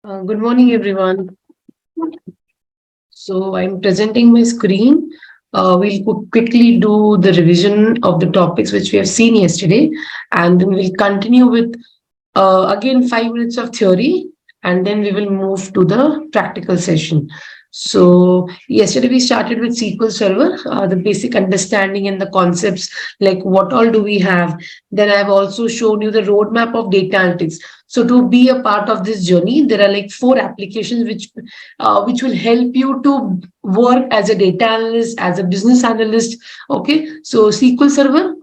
Good morning, everyone. So I'm presenting my screen. We'll quickly do the revision of the topics which we have seen yesterday, and then we'll continue with again 5 minutes of theory, and then we will move to the practical session. So yesterday we started with SQL Server, the basic understanding and the concepts, like what all do we have. Then I've also shown you the roadmap of data analytics. So to be a part of this journey, there are like four applications which will help you to work as a data analyst, as a business analyst. Okay, so SQL Server,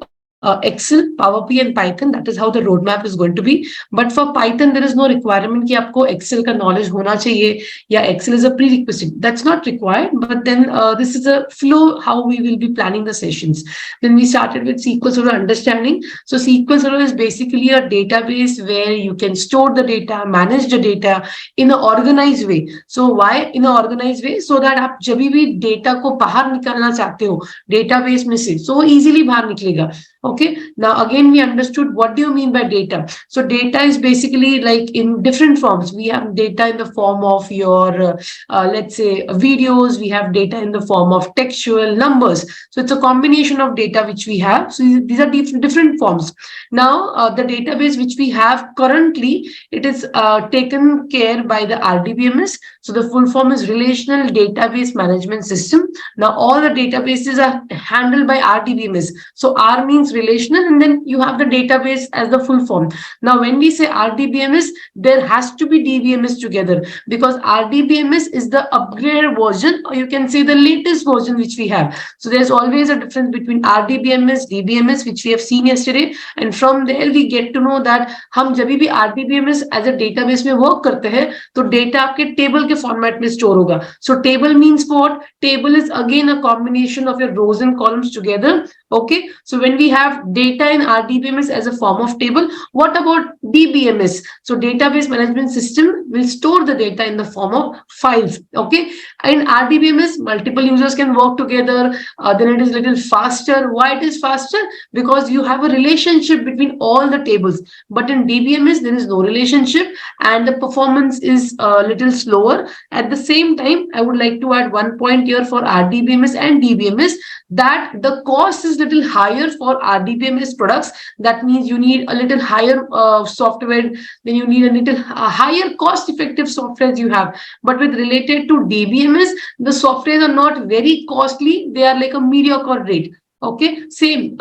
Excel, Power BI, and Python. That is how the roadmap is going to be. But for Python, there is no requirement कि आपको Excel का knowledge होना चाहिए या Excel is a prerequisite. That's not required. But then this is a flow how we will be planning the sessions. Then we started with SQL Server understanding. So SQL Server is basically a database where you can store the data, manage the data in an organized way. So why in an organized way? So that आप जब भी data को बाहर निकालना चाहते हो database में से, so easily बाहर निकलेगा. Okay, now again we understood what do you mean by data. So data is basically like in different forms. We have data in the form of your let's say videos, we have data in the form of textual numbers. So it's a combination of data which we have. So these are different forms. Now the database which we have currently, it is taken care by the RDBMS. So the full form is Relational Database Management System. Now all the databases are handled by RDBMS. So R means relational, and then you have the database as the full form. Now when we say RDBMS, there has to be DBMS together, because RDBMS is the upgraded version, or you can say the latest version which we have. So there's always a difference between RDBMS, DBMS, which we have seen yesterday, and from there we get to know that हम जब भी RDBMS as a database में work करते हैं तो data आपके table के format में store होगा. So table means what? Table is again a combination of your rows and columns together. Okay, so when we have data in RDBMS as a form of table, what about DBMS? So database management system will store the data in the form of files. Okay, in RDBMS, multiple users can work together. Then it is little faster. Why it is faster? Because you have a relationship between all the tables. But in DBMS, there is no relationship, and the performance is a little slower. At the same time, I would like to add one point here for RDBMS and DBMS, that the cost is little higher for RDBMS products. That means you need a little higher software, then you need a little higher cost effective software you have. But with related to DBMS, the softwares are not very costly, they are like a mediocre rate. Okay, same.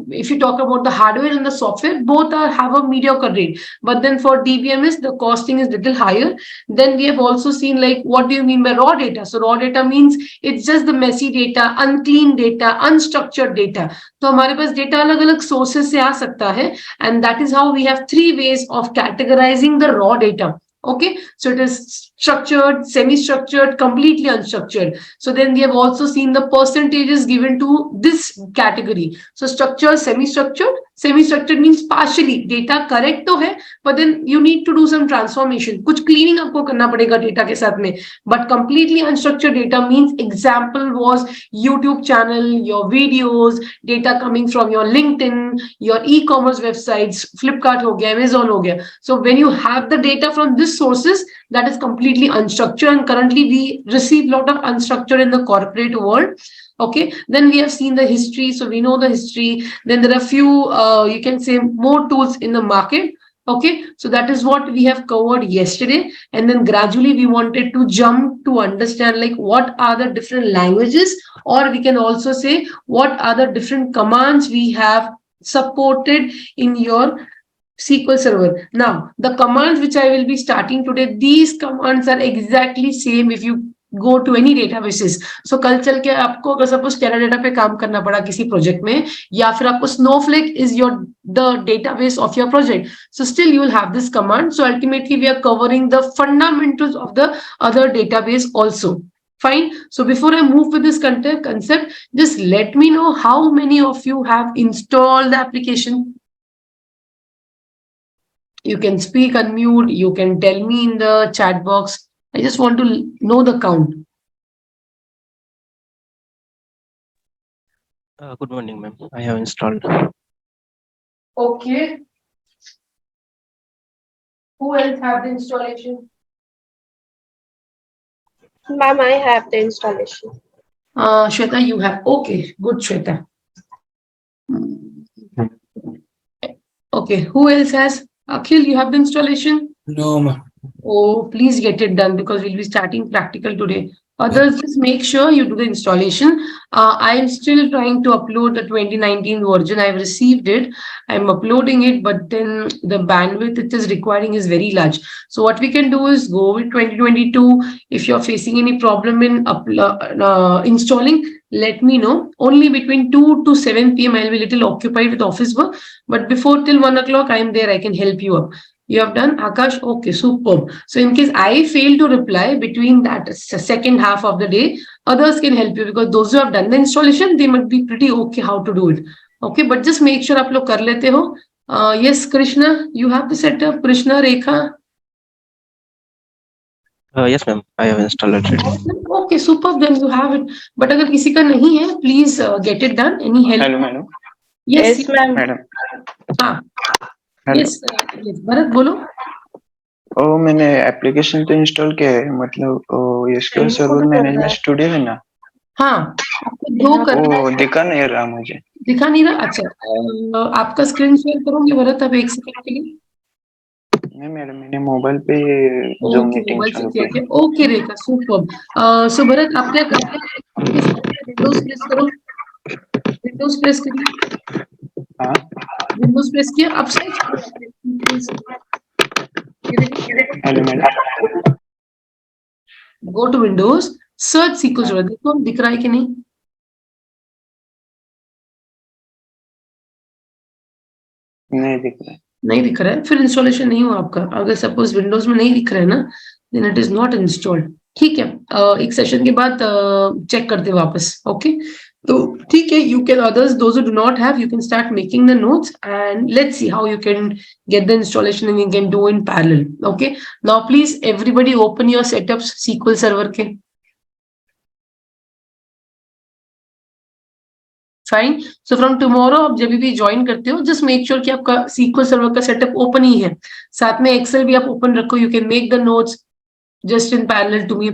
If you talk about the hardware and the software, both are have a mediocre rate. But then for DBMS, the costing is little higher. Then we have also seen like what do you mean by raw data? So raw data means it's just the messy data, unclean data, unstructured data. तो हमारे पास data अलग-अलग sources से आ सकता है, and that is how we have three ways of categorizing the raw data. Okay, so it is structured, semi-structured, completely unstructured. So then we have also seen the percentages given to this category. So structured, semi-structured. Semi-structured means partially data correct तो है, but then you need to do some transformation. कुछ cleaning आपको करना पड़ेगा data के साथ में. But completely unstructured data means example was YouTube channel, your videos, data coming from your LinkedIn, your e-commerce websites, Flipkart हो गया, Amazon हो गया. So when you have the data from these sources, that is completely unstructured, and currently we receive a lot of unstructured in the corporate world. Okay, then we have seen the history, so we know the history. Then there are few you can say more tools in the market. Okay, so that is what we have covered yesterday, and then gradually we wanted to jump to understand like what are the different languages, or we can also say what are the different commands we have supported in your SQL Server. Now, the commands which I will be starting today, these commands are exactly same if you go to any databases. So कल चल के आपको अगर suppose Teradata पे काम करना पड़ा किसी प्रोजेक्ट में, या फिर आपको Snowflake is your the database of your project, so still you will have this command. So ultimately we are covering the fundamentals of the other database also. Fine. So before I move with this concept, just let me know how many of you have installed the application. You can speak, unmute, you can tell me in the chat box. I just want to know the count. Good morning, ma'am. I have installed. Okay. Who else have the installation? Ma'am, I have the installation. Shweta, you have. Okay, good, Shweta. Okay, who else has? Akhil, you have the installation? No, ma'am. Oh, please get it done because we'll be starting practical today. Others, just make sure you do the installation. I'm still trying to upload the 2019 version. I've received it. I'm uploading it, but then the bandwidth it is requiring is very large. So what we can do is go with 2022. If you're facing any problem in installing, let me know. Only between 2 to 7 p.m. I'll be a little occupied with office work. But before till 1 o'clock, I'm there. I can help you up. You have done Akash? Okay, superb. So in case I fail to reply between that second half of the day, others can help you because those who have done the installation, they might be pretty okay how to do it. Okay, but just make sure आप लोग कर लेते हो. Yes, Krishna, you have the setup. Krishna, Rekha. Yes, ma'am. I have installed it. Okay, superb. Then you have it. But अगर किसी का नहीं है, please get it done. Any help? Hello madam Yes. Yes, ma'am. Madam हाँ. Hello Yes. Yes. Bharat बोलो. ओ मैंने application तो इंस्टॉल किया है मतलब एसक्यूएल इनको सर्वर भी करना मैनेजमेंट है। स्टूडियो है ना हाँ. आपको दो करना है. वो दिखा नहीं रहा मुझे दिखा नहीं रहा. अच्छा. आपका स्क्रीन शेयर करोगे भरत आप एक सेकंड के लिए. नहीं मैडम मैंने मोबाइल पे जूम ओके, मीटिंग मोबाइल से चालू किया की क्या? Okay Rekha, super. So Bharat आप क्या करते हैं? विंडोज प्रेस करो. विंडोज प्रेस करिए. हाँ विंडोज प्रेस किया. अब सर्च करो. Hello madam go to Windows. Search SQL server. देखो दिख रहा है कि नहीं? नहीं दिख रहा है नहीं दिख रहा है. फिर इंस्टॉलेशन नहीं हुआ आपका. अगर सपोज विंडोज में नहीं दिख रहा है ना, then it is not installed. ठीक है. एक सेशन के बाद चेक करते वापस. ओके. तो ठीक है. You can others those who do not have, you can start making the notes and let's see how you can get the installation and you can do in parallel. Okay. Now please everybody open your setups SQL Server के. Fine. So from tomorrow आप जब भी join करते हो just make sure कि आपका SQL server का setup open ही है. साथ में एक्सेल भी आप ओपन रखो. You can make the notes just in parallel to me.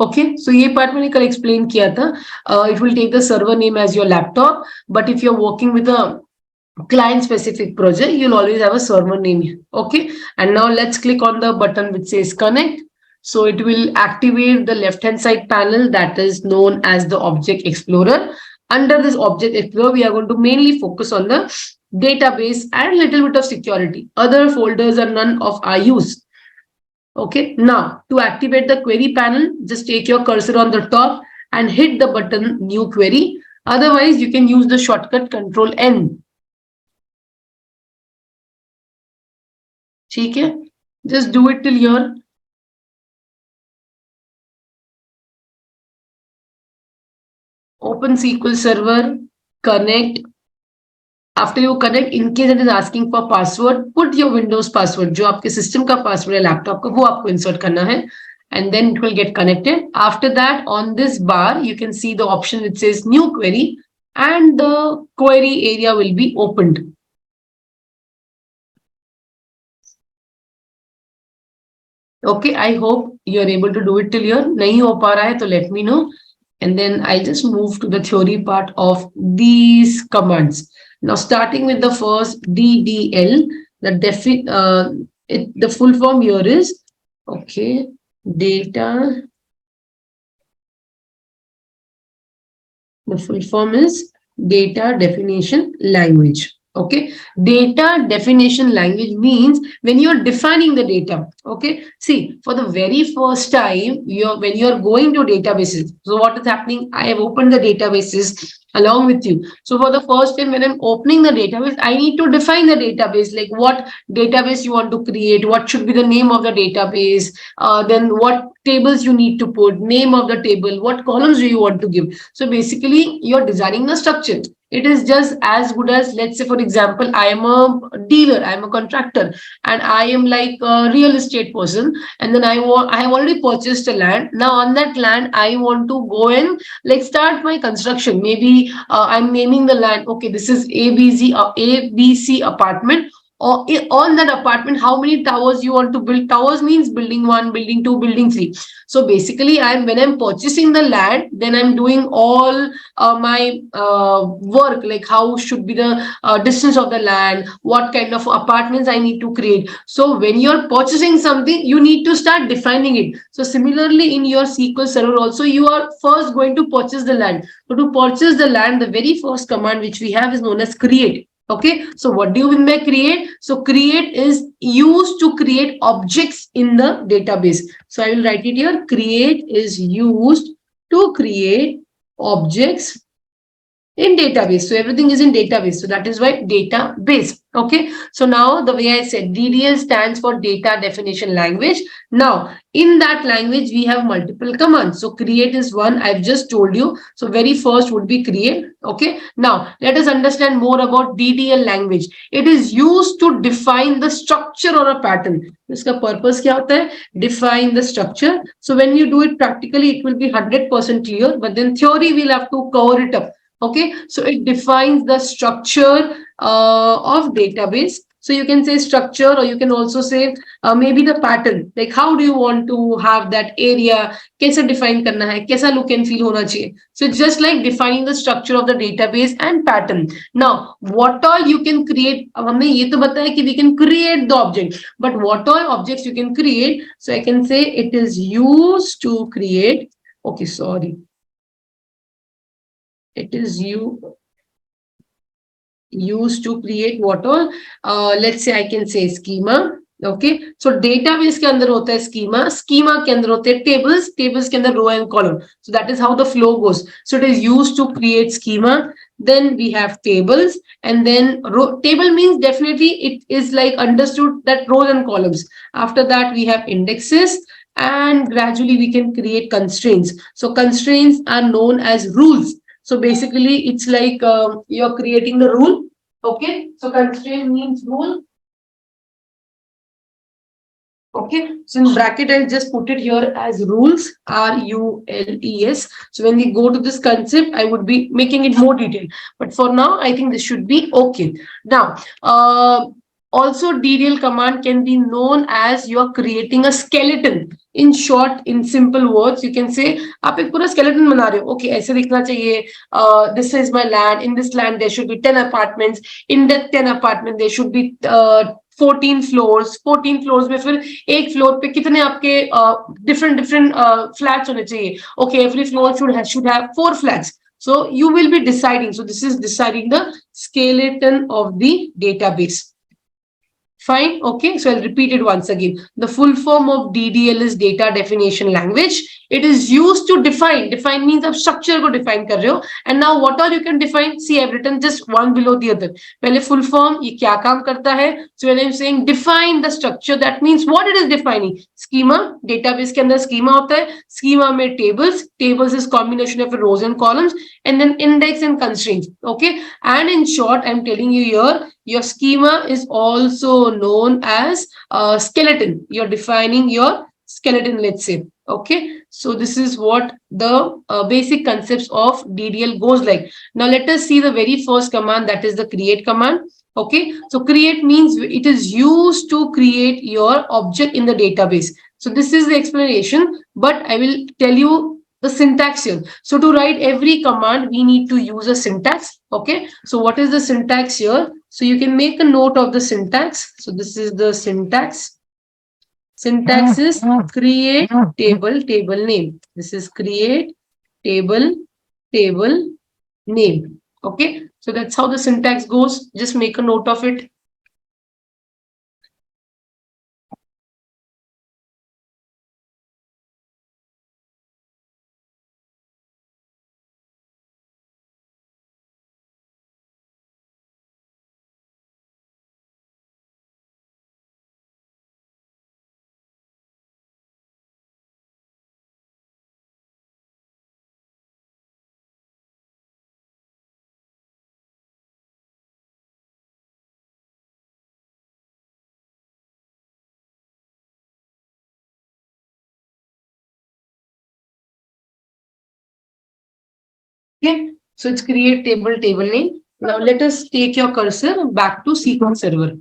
Okay, so ये part मैंने कल explain किया था. It will take the server name as your laptop, but if you're working with a client specific project, you'll always have a server name. Okay, and now let's click on the button which says connect. So it will activate the left hand side panel that is known as the object explorer. Under this object explorer, we are going to mainly focus on the database and a little bit of security. Other folders are none of our use. Okay, now to activate the query panel, just take your cursor on the top and hit the button new query. Otherwise, you can use the shortcut Control N. ठीक है. Just do it till here. Open SQL Server, connect. After you connect, in case it is asking for password, put your Windows password. जो आपके system का password है laptop का, वो आपको insert करना है, and then it will get connected. After that, on this bar, you can see the option which says new query, and the query area will be opened. Okay, I hope you are able to do it till here. नहीं हो पा रहा है तो let me know. And then I'll just move to the theory part of these commands. Now, starting with the first DDL, the full form here is, okay, data. The full form is data definition language. Okay, data definition language means when you're defining the data. Okay, see, for the very first time, when you're going to databases, so what is happening? I have opened the databases along with you. So for the first time, when I'm opening the database, I need to define the database, like what database you want to create, what should be the name of the database, then what tables you need to put, name of the table, what columns do you want to give. So basically, you're designing the structure. It is just as good as, let's say, for example, I am a dealer, I am a contractor, and I am like a real estate person, and then I have already purchased a land. Now on that land, I want to go and like start my construction. Maybe I'm naming the land. Okay, this is ABC apartment. on that apartment, how many towers you want to build. Towers means building 1, building 2, building 3. So basically, when I'm purchasing the land, then I'm doing all my work, like how should be the distance of the land, what kind of apartments I need to create. So when you're purchasing something, you need to start defining it. So similarly, in your SQL Server also, you are first going to purchase the land. So to purchase the land, the very first command which we have is known as create. Okay, so what do you mean by create? So create is used to create objects in the database. So I will write it here. Create is used to create objects in database. So everything is in database. So that is why database. Okay. So now the way I said, DDL stands for data definition language. Now in that language, we have multiple commands. So create is one I've just told you. So very first would be create. Okay. Now let us understand more about DDL language. It is used to define the structure or a pattern. इसका purpose क्या होता है? Define the structure. So when you do it practically, it will be 100% clear. But then theory we'll have to cover it up. Okay, so it defines the structure of database. So you can say structure, or you can also say maybe the pattern, like how do you want to have that area, कैसे define करना है, कैसा look and feel होना चाहिए. So it's just like defining the structure of the database and pattern. Now what all you can create, अब हमने ये तो बताया कि we can create the object, but what all objects you can create. So I can say it is used to create. Okay, sorry. It is used to create what all. Let's say I can say schema. Okay, so database के अंदर होता है schema के अंदर होते हैं tables के अंदर row and column. So that is how the flow goes. So it is used to create schema. Then we have tables, and then table means definitely it is like understood that rows and columns. After that we have indexes, and gradually we can create constraints. So constraints are known as rules. So basically, it's like you're creating the rule. Okay, so constraint means rule. Okay, so in bracket, I'll just put it here as rules, RULES. So when we go to this concept, I would be making it more detailed. But for now, I think this should be okay. Now, also DDL command can be known as you're creating a skeleton. In short, in simple words, you can say, आप एक पूरा skeleton बना रहे हो. Okay, ऐसे दिखना चाहिए. This is my land. In this land, there should be 10 apartments. In that 10 apartments, there should be 14 floors. 14 floors में फिर एक floor पे कितने आपके different flats होने चाहिए. Okay, every floor should have 4 flats. So you will be deciding. So this is deciding the skeleton of the database. Fine. Okay. So I'll repeat it once again. The full form of DDL is data definition language. It is used to define. Define means अब structure को define कर रहे हो. And now what all you can define? See, I've written just one below the other. पहले full form ये क्या काम करता है? So when I'm saying define the structure, that means what it is defining. Schema, database के अंदर schema होता है. Schema में tables. Tables is combination of rows and columns, and then index and constraints. Okay. And in short, I'm telling you here, your schema is also known as skeleton. You're defining your skeleton, let's say. Okay, so this is what the basic concepts of DDL goes like. Now let us see the very first command, that is the create command. Okay, so create means it is used to create your object in the database. So this is the explanation, but I will tell you the syntax here. So to write every command, we need to use a syntax. Okay, so what is the syntax here? So you can make a note of the syntax. So this is the syntax. Syntax is create table name. This is create table name. Okay, so that's how the syntax goes. Just make a note of it. Okay, so it's create table name. Now let us take your cursor back to SQL Server.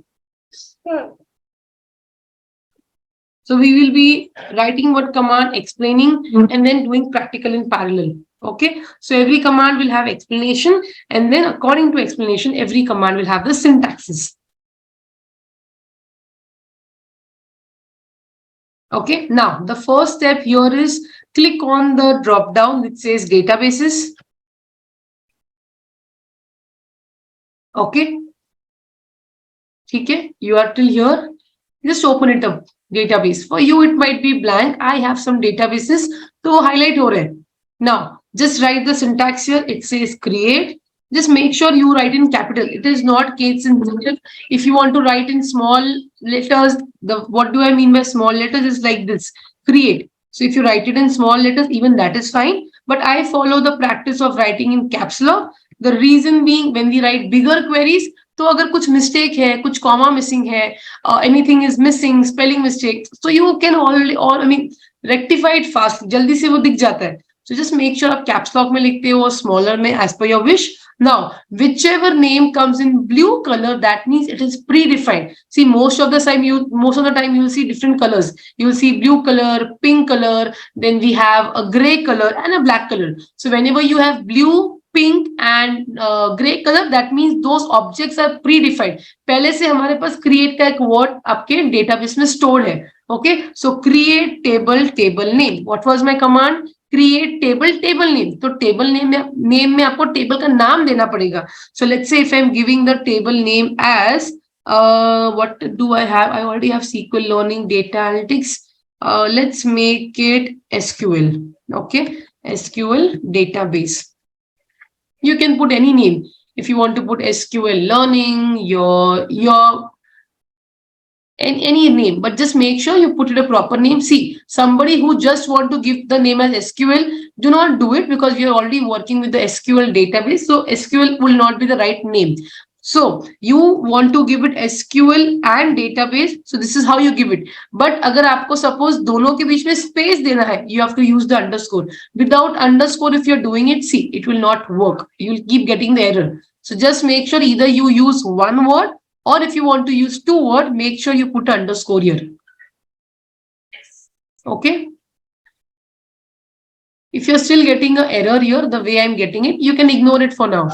So we will be writing what command, explaining, and then doing practical in parallel. Okay. So every command will have explanation, and then according to explanation, every command will have the syntaxes. Okay. Now the first step here is click on the drop down which says databases. Okay. Okay. You are till here. Just open it up. Database. For you, it might be blank. I have some databases. So highlight ho rahe. Now, just write the syntax here. It says create. Just make sure you write in capital. It is not case insensitive. If you want to write in small letters, what do I mean by small letters is like this. Create. So if you write it in small letters, even that is fine. But I follow the practice of writing in caps lock. The reason being, when we write bigger queries, तो अगर कुछ mistake है, कुछ comma missing है, anything is missing, spelling mistake, so you can rectify it fast. जल्दी से वो दिख जाता है. So just make sure आप caps lock में लिखते हो, smaller में as per your wish. Now, whichever name comes in blue color, that means it is predefined. See, most of the time you will see different colors. You will see blue color, pink color, then we have a gray color and a black color. So whenever you have blue, pink and gray color, that means those objects are predefined. पहले से हमारे पास create का एक word आपके database में stored है. Okay, so create table name. What was my command? Create table name. तो table name में आपको table का नाम देना पड़ेगा. So let's say if I'm giving the table name as what do I have? I already have SQL learning, data analytics. Let's make it SQL. Okay, SQL database. You can put any name. If you want to put SQL learning, your any name, but just make sure you put it a proper name. See, somebody who just want to give the name as SQL, do not do it because we are already working with the SQL database. So SQL will not be the right name. So you want to give it SQL and database. So this is how you give it. But अगर आपको suppose दोनों के बीच में space देना है, you have to use the underscore. Without underscore, if you're doing it, see, it will not work. You'll keep getting the error. So just make sure either you use one word, or if you want to use two words, make sure you put underscore here. Okay. If you're still getting an error here, the way I'm getting it, you can ignore it for now.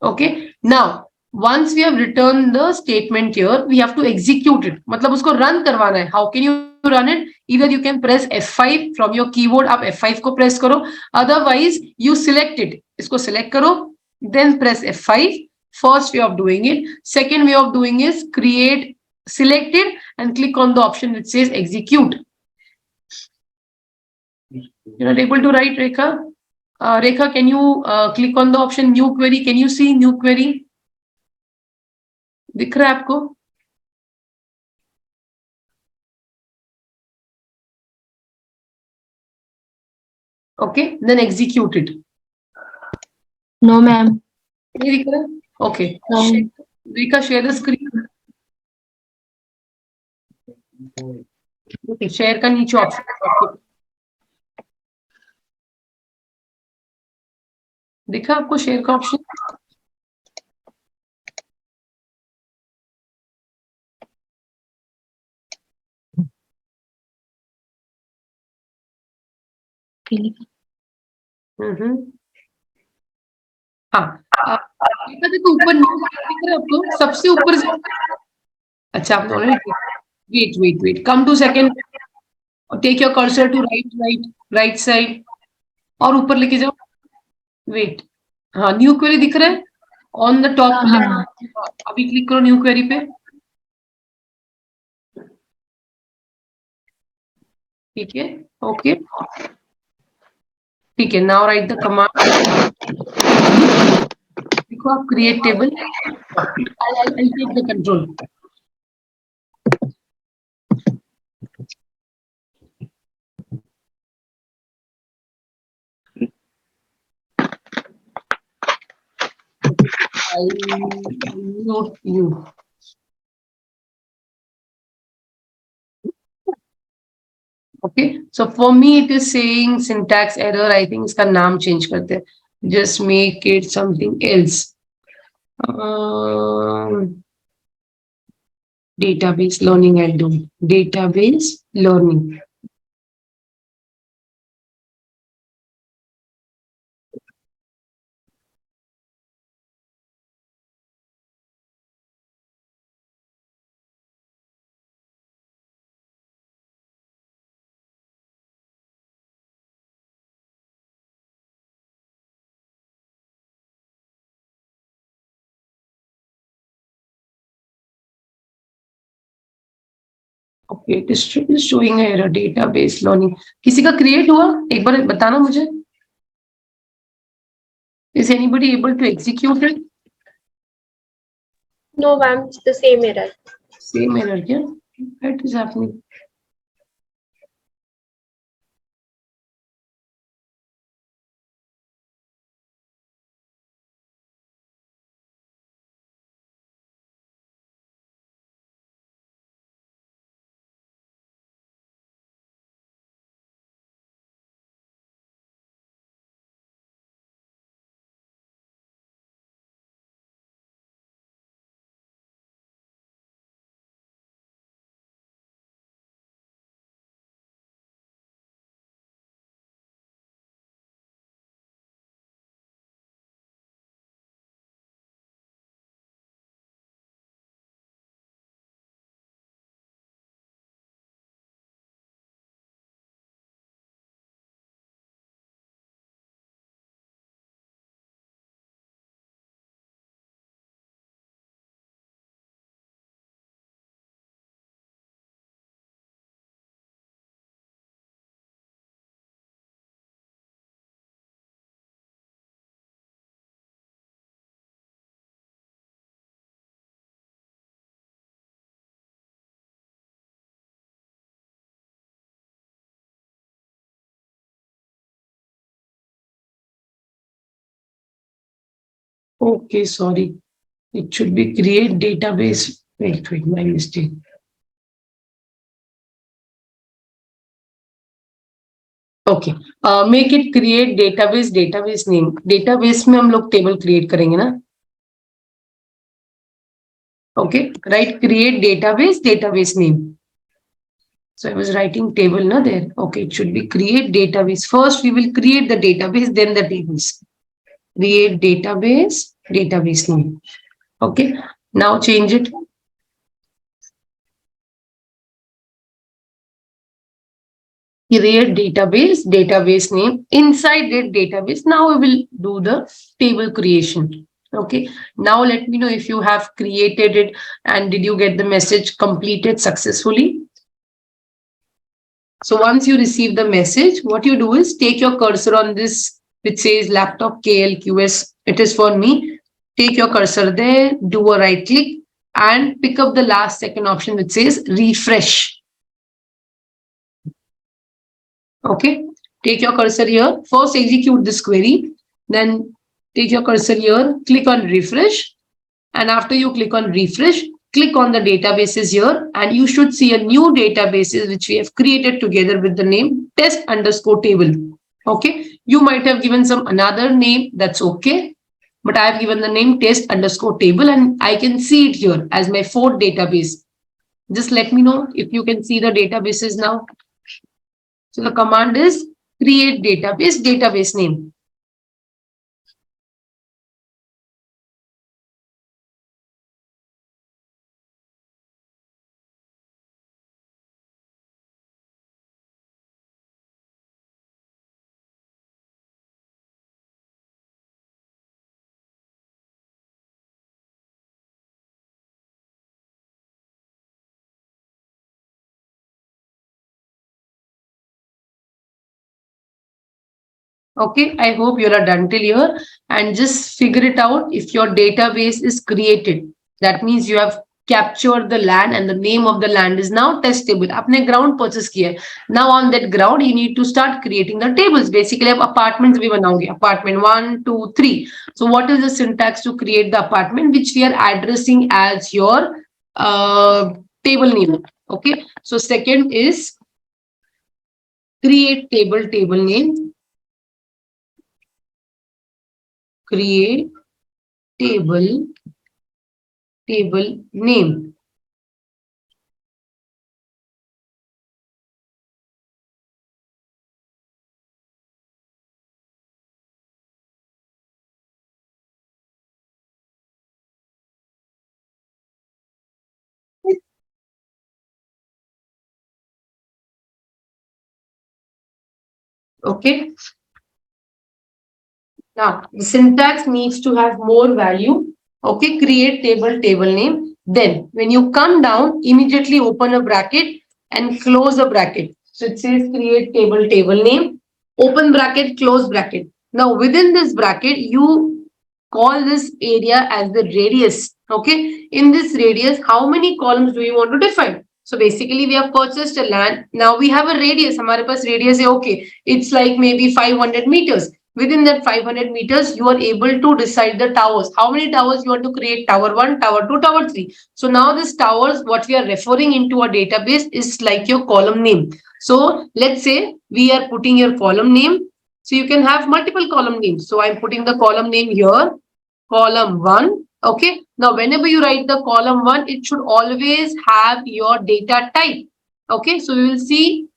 Okay. Now, once we have written the statement here, we have to execute it. मतलब उसको run करवाना है. How can you run it? Either you can press F5 from your keyboard. आप F5 को press करो. Otherwise, you select it. इसको select करो. Then press F5. First way of doing it. Second way of doing is create, select it and click on the option which says execute. You're not able to write, Rekha? Rekha, can you click on the option new query? Can you see new query? दिख रहा है आपको? Okay, then execute it. No, ma'am. नहीं दिख रहा है? Okay. No. Rekha, share the screen. Okay, share का नीचे ऑप्शन दिखा आपको शेयर का ऑप्शन? हाँ, देखो ऊपर दिख रहा है आपको, सबसे ऊपर अच्छा आपने already wait come to second, take your cursor to right side और ऊपर लेके जाओ. वेट, हाँ न्यू क्वेरी दिख रहा है ऑन द टॉप. अभी क्लिक करो न्यू क्वेरी पे. ठीक है, ओके ठीक है. Now right the command. देखो आप create table. I'll take the control. I'll note you. Okay, so for me it is saying syntax error. I think इसका नाम change करते हैं. Just make it something else. Database learning, I'll do database learning. Okay, it is showing error database learning. किसी का create हुआ? एक बार बताना मुझे. Is anybody able to execute it? No, ma'am. It's the same error. Same error क्या? What is happening? Okay, sorry. It should be create database. Wait, my mistake. Okay. Make it create database name. Database में हम लोग table create करेंगे ना? Okay. Write create database name. So I was writing table, na there. Okay, it should be create database. First, we will create the database, then the tables. Create database name. Okay. Now change it. Create database name. Inside that database, now we will do the table creation. Okay. Now let me know if you have created it and did you get the message completed successfully. So once you receive the message, what you do is take your cursor on this, which says laptop KLQS. It is for me. Take your cursor there, do a right click and pick up the last second option, which says refresh. Okay. Take your cursor here. First execute this query. Then take your cursor here, click on refresh. And after you click on refresh, click on the databases here and you should see a new databases which we have created together with the name test underscore table. Okay. You might have given some another name. That's okay. But I have given the name test underscore table and I can see it here as my fourth database. Just let me know if you can see the databases now. So the command is create database name. Okay, I hope you are done till here and just figure it out if your database is created. That means you have captured the land and the name of the land is now test table. आपने ground purchase किया है. Now on that ground you need to start creating the tables. Basically आप apartments भी बनाओगे. Apartment 1, 2, 3. So what is the syntax to create the apartment which we are addressing as your table name? Okay. So second is create table name. Create table name. Okay. Now, the syntax needs to have more value. Okay, create table name. Then, when you come down, immediately open a bracket and close a bracket. So it says create table name, open bracket, close bracket. Now, within this bracket, you call this area as the radius. Okay, in this radius, how many columns do you want to define? So basically, we have purchased a land. Now we have a radius. हमारे पास radius है. Okay, it's like maybe 500 meters. Within that 500 meters, you are able to decide the towers. How many towers you want to create? Tower 1, Tower 2, Tower 3. So now this towers, what we are referring into our database is like your column name. So let's say we are putting your column name. So you can have multiple column names. So I'm putting the column name here, column 1. Okay. Now, whenever you write the column 1, it should always have your data type. Okay. So we will see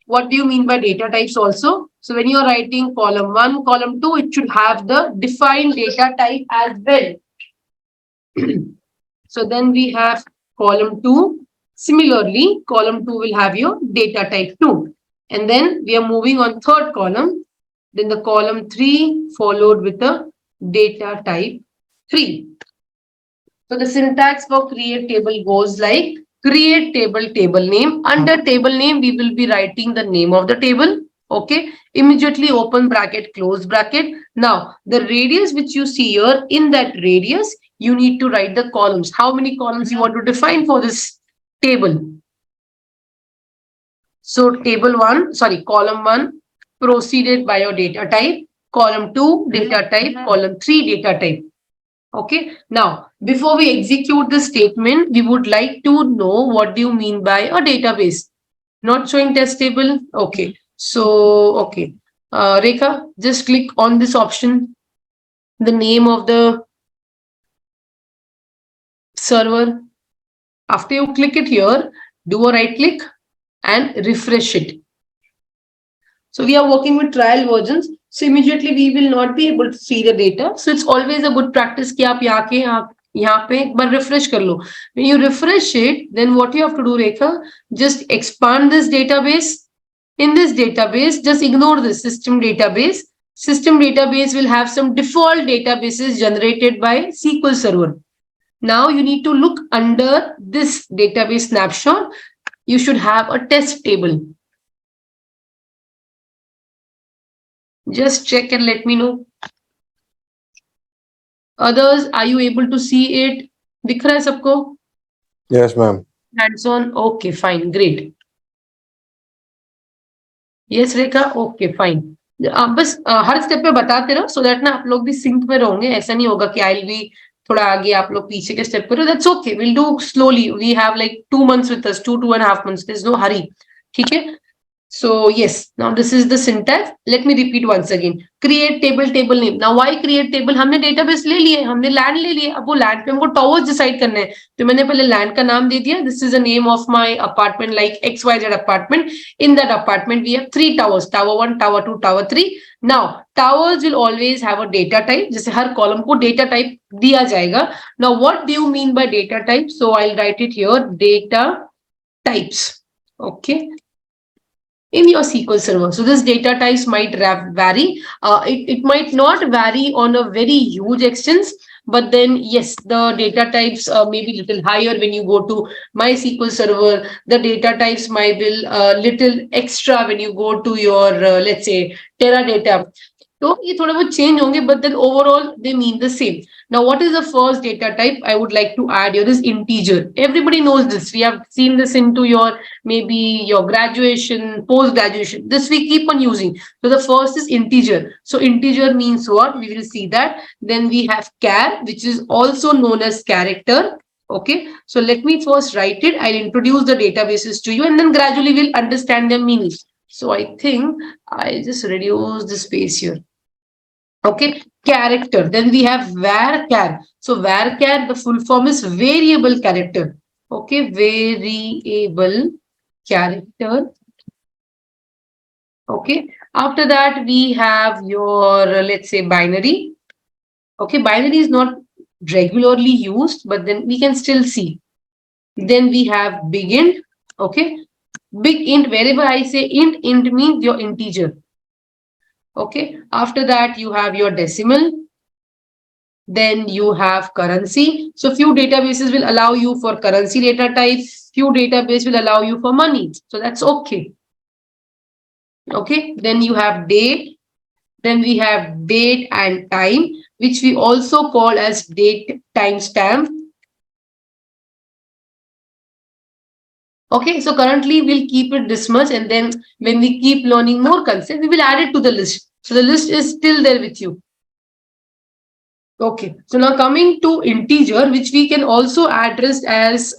what do you mean by data types also. So when you are writing column 1, column 2, it should have the defined data type as well. So then we have column 2. Similarly, column 2 will have your data type 2. And then we are moving on third column. Then the column 3 followed with the data type 3. So the syntax for create table goes like create table name. Under table name, we will be writing the name of the table. Okay. Immediately open bracket, close bracket. Now, the radius which you see here, in that radius, you need to write the columns. How many columns you want to define for this table? So column 1 proceeded by your data type, column 2 data type, column 3 data type. Okay. Now, before we execute the statement, we would like to know what do you mean by a database. Not showing test table. Okay. So, okay. Rekha, just click on this option, the name of the server. After you click it here, do a right click and refresh it. So we are working with trial versions. So immediately we will not be able to see the data. So it's always a good practice कि आप यहाँ पे एक बार refresh कर लो. When you refresh it, then what you have to do, Rekha, just expand this database. In this database, just ignore this system database. System database will have some default databases generated by SQL Server. Now you need to look under this database snapshot. You should have a test table. Just check and let me know. Others, are you able to see it? दिख रहा है सबको? Yes, ma'am. Hands on. Okay, fine, great. Yes, Rekha. Okay, fine. बस हर step पे बताते रहो so that ना आप लोग भी सिंक में रहोगे. ऐसा नहीं होगा कि I'll be थोड़ा आगे आप लोग पीछे के स्टेप करो. That's okay. We'll do slowly. We have like 2 months with us, 2.5 months. There's no hurry. ठीक है? So yes, now this is the syntax. Let me repeat once again. Create table name. Now why create table? हमने database ले लिए, हमने land ले लिए. अब वो land पे हमको towers decide करने हैं. तो मैंने पहले land का नाम दे दिया. This is the name of my apartment, like XYZ apartment. In that apartment, we have 3 towers. Tower 1, Tower 2, Tower 3. Now, towers will always have a data type. जैसे हर column को data type दिया जाएगा. Now, what do you mean by data type? So I'll write it here. Data types. Okay. In your SQL Server. So this data types might vary. It might not vary on a very huge extent, but then yes, the data types may be little higher when you go to MySQL Server. The data types might be little extra when you go to your let's say Teradata. So ये थोड़ा बहुत change होंगे, but then overall they mean the same. Now, what is the first data type I would like to add here is integer. Everybody knows this. We have seen this into your maybe your graduation, post-graduation. This we keep on using. So the first is integer. So integer means what? We will see that. Then we have char, which is also known as character. Okay. So let me first write it. I'll introduce the databases to you and then gradually we'll understand their meanings. So I think I just reduce the space here. Okay, character. Then we have varchar. So varchar, the full form is variable character. Okay, variable character. Okay, after that we have your let's say binary. Okay, binary is not regularly used, but then we can still see. Then we have big int. Okay, big int. Wherever I say int, int means your integer. Okay, after that you have your decimal. Then you have currency. So few databases will allow you for currency data type. Few database will allow you for money. So that's okay. Okay, then you have date. Then we have date and time, which we also call as date timestamp. Okay, so currently we'll keep it this much, and then when we keep learning more concepts, we will add it to the list. So the list is still there with you. Okay, so now coming to integer, which we can also address as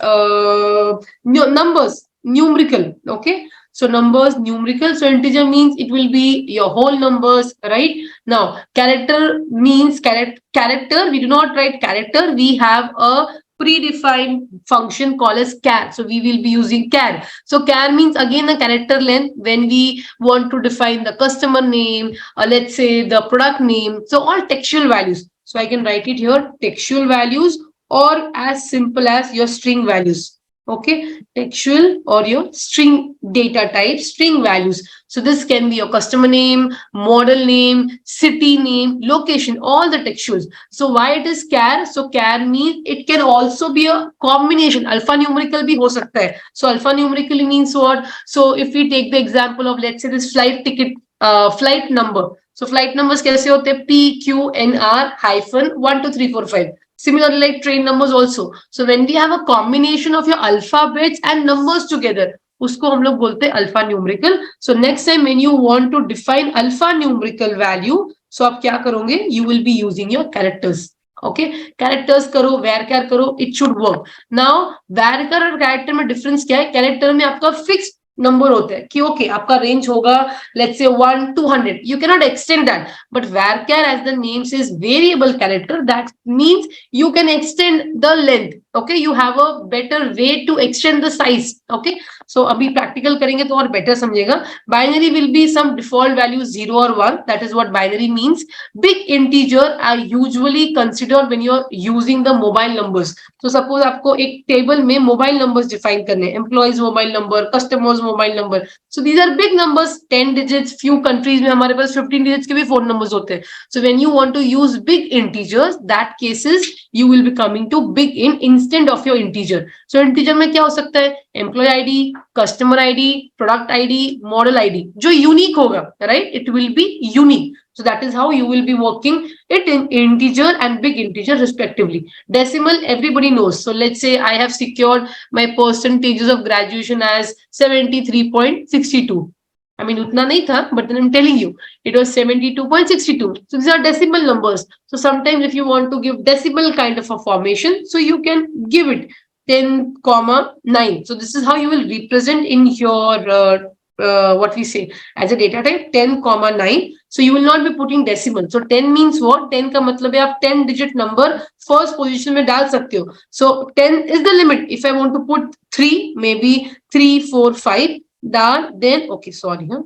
numbers, numerical. Okay, so numbers, numerical. So integer means it will be your whole numbers, right? Now, character means character. We do not write character. We have a predefined function called as char. So we will be using char. So char means again a character length when we want to define the customer name, let's say the product name. So all textual values. So I can write it here, textual values, or as simple as your string values. Okay, textual or your string data type, string values. So this can be your customer name, model name, city name, location, all the textuals. So why it is char? So char means it can also be a combination. Alphanumerical bhi ho sakta hai. So alphanumerical means what? So if we take the example of let's say this flight ticket, flight number. So flight numbers कैसे होते हैं? PQNR-12345. Similarly, like train numbers also. So when we have a combination of your alphabets and numbers together, उसको हम लोग बोलते हैं alphanumerical. So next time when you want to define alphanumerical value, so आप क्या करोगे? You will be using your characters. Okay, characters करो, varchar करो, it should work. Now varchar और character में difference क्या है? Character में आपका fixed नंबर होते हैं कि ओके आपका रेंज होगा let's say 1 to 100. You cannot extend that, but varchar, as the name says, variable character, that means you can extend the length. Okay, you have a better way to extend the size. Okay, so अभी practical करेंगे तो और better समझेगा. Binary will be some default value 0 or 1. That is what binary means. Big integer are usually considered when you're using the mobile numbers. So suppose आपको एक table में mobile numbers define करने हैं, employees mobile number, customers mobile number. So these are big numbers, 10 digits. Few countries में हमारे पास 15 digits के भी phone numbers होते हैं. So when you want to use big integers, that cases you will be coming to big in instead of your integer. So integer में क्या हो सकता है? Employee ID, customer ID, product ID, model ID. जो unique होगा, right? It will be unique. So that is how you will be working it in integer and big integer respectively. Decimal, everybody knows. So let's say I have secured my percentages of graduation as 73.62. I mean, utna nahi tha, but then I'm telling you, it was 72.62. So these are decimal numbers. So sometimes if you want to give decimal kind of a formation, so you can give it 10, 9. So this is how you will represent in your what we say as a data type 10, 9. So you will not be putting decimal. So 10 means what? 10 का मतलब है आप 10 digit number first position में डाल सकते हो. So 10 is the limit. If I want to put 3, maybe 3, 4, 5, then okay, sorry, huh?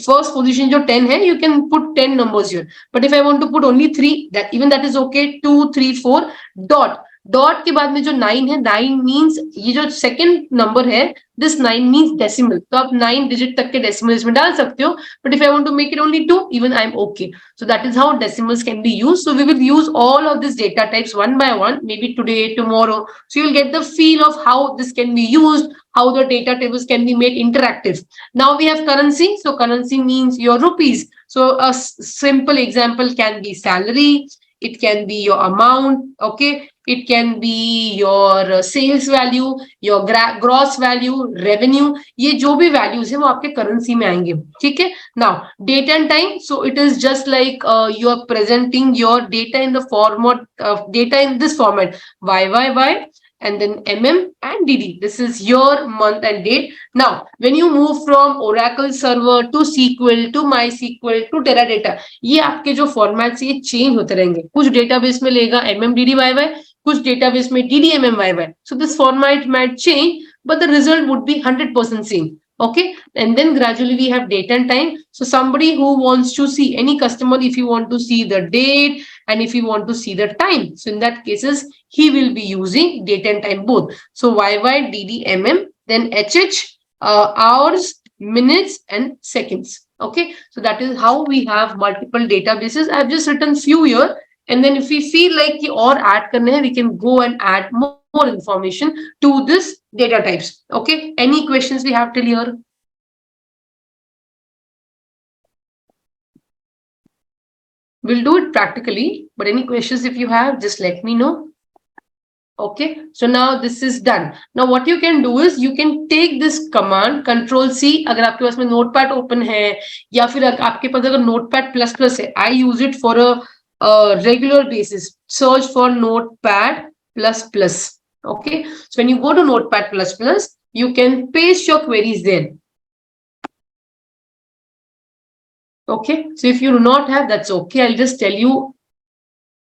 First position जो 10 है, you can put 10 numbers here. But if I want to put only 3, that is okay. 2, 3, 4, dot. Dot के बाद में जो 9 है, 9 means ये जो second number है, दिस 9 मींस डेसिमल. तो आप 9 डिजिट तक के डेसिमल इसमें डाल सकते हो. But if I want to make it only 2, even I am okay. So that is how decimals can be used. So we will use all of this data types one by one, maybe today, tomorrow. So you will get the feel of how this can be used, how the data tables can be made interactive. Now we have currency. So currency means your rupees. So a simple example can be salary. It can be your amount. Okay, it can be your sales value, your gross value, revenue. ये जो भी values है वो आपके currency में आएंगे. ठीक है. Now date and time. So it is just like you are presenting your data in the format of data in this format, y, and then and DD. This is year, month and date. Now, when you move from Oracle server to SQL to MySQL to Teradata, ये आपके जो format ये change होते रहेंगे. कुछ database में लेगा MMDDYY, कुछ डेटाबेस में DDMMYY. So this format might change, but the result would be 100% same. Okay, and then gradually we have date and time. So somebody who wants to see any customer, if you want to see the date and if you want to see the time, so in that cases he will be using date and time both. So YY, DD, then HH, hours, minutes and seconds. Okay, so that is how we have multiple databases. I have just written few here, and then if we feel like or add karne hai, we can go and add more information to this data types. Okay, any questions we have till here? We'll do it practically, but any questions if you have, just let me know. Okay, so now this is done. Now what you can do is you can take this command Control C. अगर आपके पास में Notepad open है या फिर आपके पास अगर Notepad plus plus है, I use it for a regular basis. Search for Notepad plus plus. Okay, so when you go to Notepad plus plus, you can paste your queries there. Okay, so if you do not have, that's okay. I'll just tell you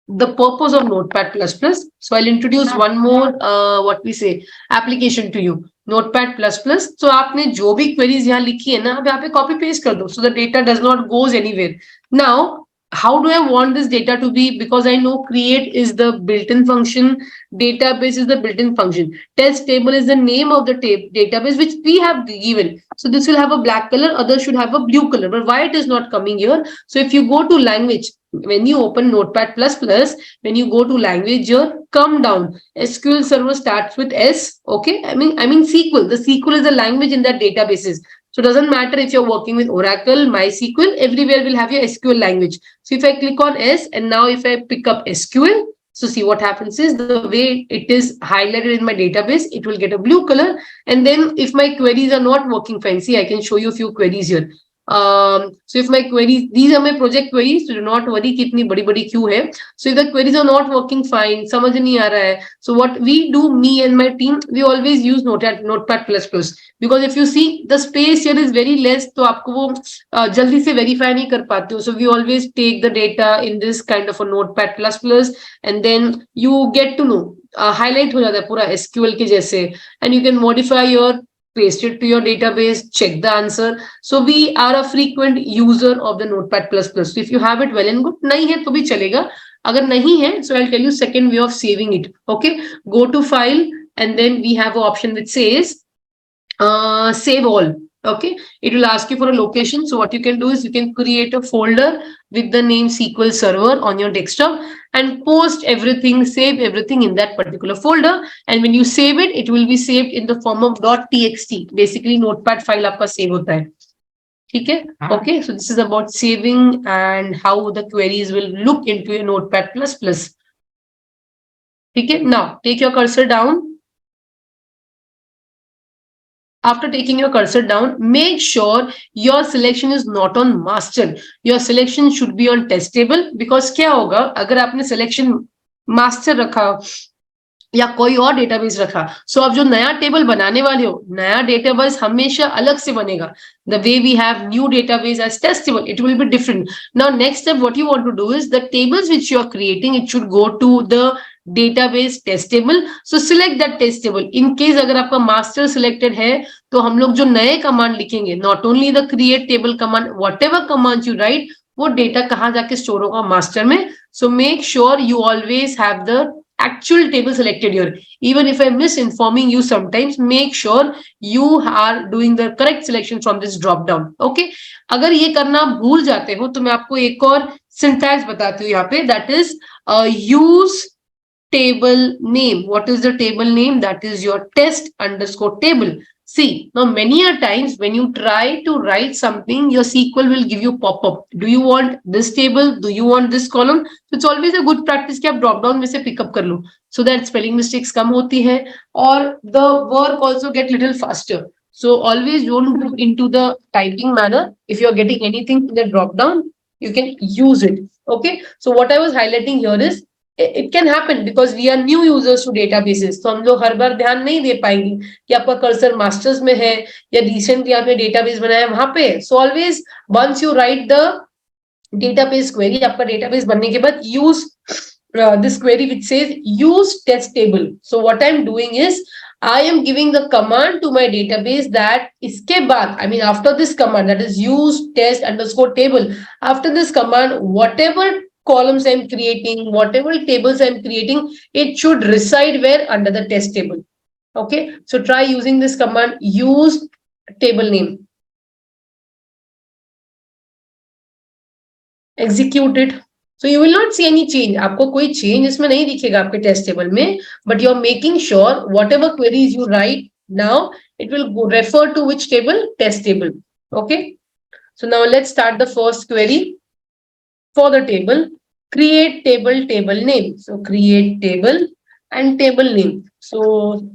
the purpose of Notepad plus plus. So I'll introduce one more what we say application to you. Notepad plus plus. So आपने जो भी queries यहाँ लिखी है ना, अब यहाँ पे copy paste कर दो, so the data does not goes anywhere. Now, how do I want this data to be? Because I know create is the built-in function, database is the built-in function, test table is the name of the database which we have given. So this will have a black color, others should have a blue color. But why it is not coming here? So if you go to language, when you open Notepad plus plus, when you go to language here, come down. SQL Server starts with S. Okay, I mean SQL. The SQL is the language in that databases. So it doesn't matter if you're working with Oracle, MySQL, everywhere will have your SQL language. So if I click on S and now if I pick up SQL, so see what happens is the way it is highlighted in my database, it will get a blue color. And then if my queries are not working fine, see, I can show you a few queries here. So if my queries, these are my project queries, so do not worry kitni badi queue hai. So if the queries are not working fine, samajh nahi aa raha hai, so what we do, me and my team, we always use Notepad plus plus, because if you see the space here is very less, तो आपको वो जल्दी से verify नहीं कर पाते हो. So we always take the data in this kind of a Notepad plus plus, and then you get to know highlight हो जाता है पूरा SQL के जैसे, and you can modify your paste it to your database, check the answer. So we are a frequent user of the Notepad plus plus. So if you have it, well and good. नहीं है तो भी चलेगा. अगर नहीं है, so I'll tell you second way of saving it. Okay, go to file and then we have an option which says save all. Okay, it will ask you for a location. So what you can do is you can create a folder with the name SQL Server on your desktop and post everything, save everything in that particular folder. And when you save it, it will be saved in the form of .txt. Basically, Notepad file आपका save होता है. ठीक है? Okay, so this is about saving and how the queries will look into your Notepad plus plus. ठीक है? Now take your cursor down. After taking your cursor down, make sure your selection is not on master. Your selection should be on test table, because क्या होगा अगर आपने selection master रखा या कोई और डेटाबेस रखा, सो अब जो नया टेबल बनाने वाले हो, नया डेटाबेस हमेशा अलग से बनेगा. The way we have new database as test table, it will be different. Now next step, what you want to do is the tables which you are creating, it should go to the database test table. So select that test table. In case अगर आपका master selected है, तो हम लोग जो नए command लिखेंगे, not only the create table command, whatever commands you write, वो डेटा कहाँ जाके स्टोर होगा मास्टर में. So make sure you always have the actual table selected here. Even if I'm misinforming you sometimes, make sure you are doing the correct selection from this drop down. Okay, अगर ये करना भूल जाते हो तो मैं आपको एक और syntax बताती हूँ यहाँ पे, that is use table name. What is the table name? That is your test underscore table. See, now many a times when you try to write something, your SQL will give you pop-up. Do you want this table? Do you want this column? So it's always a good practice कि आप drop down में से pick up कर लो, so that spelling mistakes कम होती है और the work also get little faster. So always don't go into the typing manner. If you are getting anything in the drop down, you can use it. Okay. So what I was highlighting here is it can happen because we are new users to databases. तो हम लोग हर बार ध्यान नहीं दे पाएंगे कि आपका cursor masters में है या रिसेंटली आपने डेटाबेस बनाया है वहां पे. So always once you write the database query, आपका database बनने के बाद use this query which says use test table. So what I'm doing is I am giving the command to my database that इसके बाद, I mean after this command, that is use test underscore table, after this command, whatever columns I'm creating, whatever tables I'm creating, it should reside where? Under the test table. Okay, so try using this command use table name. Execute it. So you will not see any change. आपको कोई change इसमें नहीं दिखेगा आपके test table में, but you're making sure whatever queries you write now, it will go refer to which table? Test table. Okay. So now let's start the first query for the table. Create table, table name. So create table and table name. So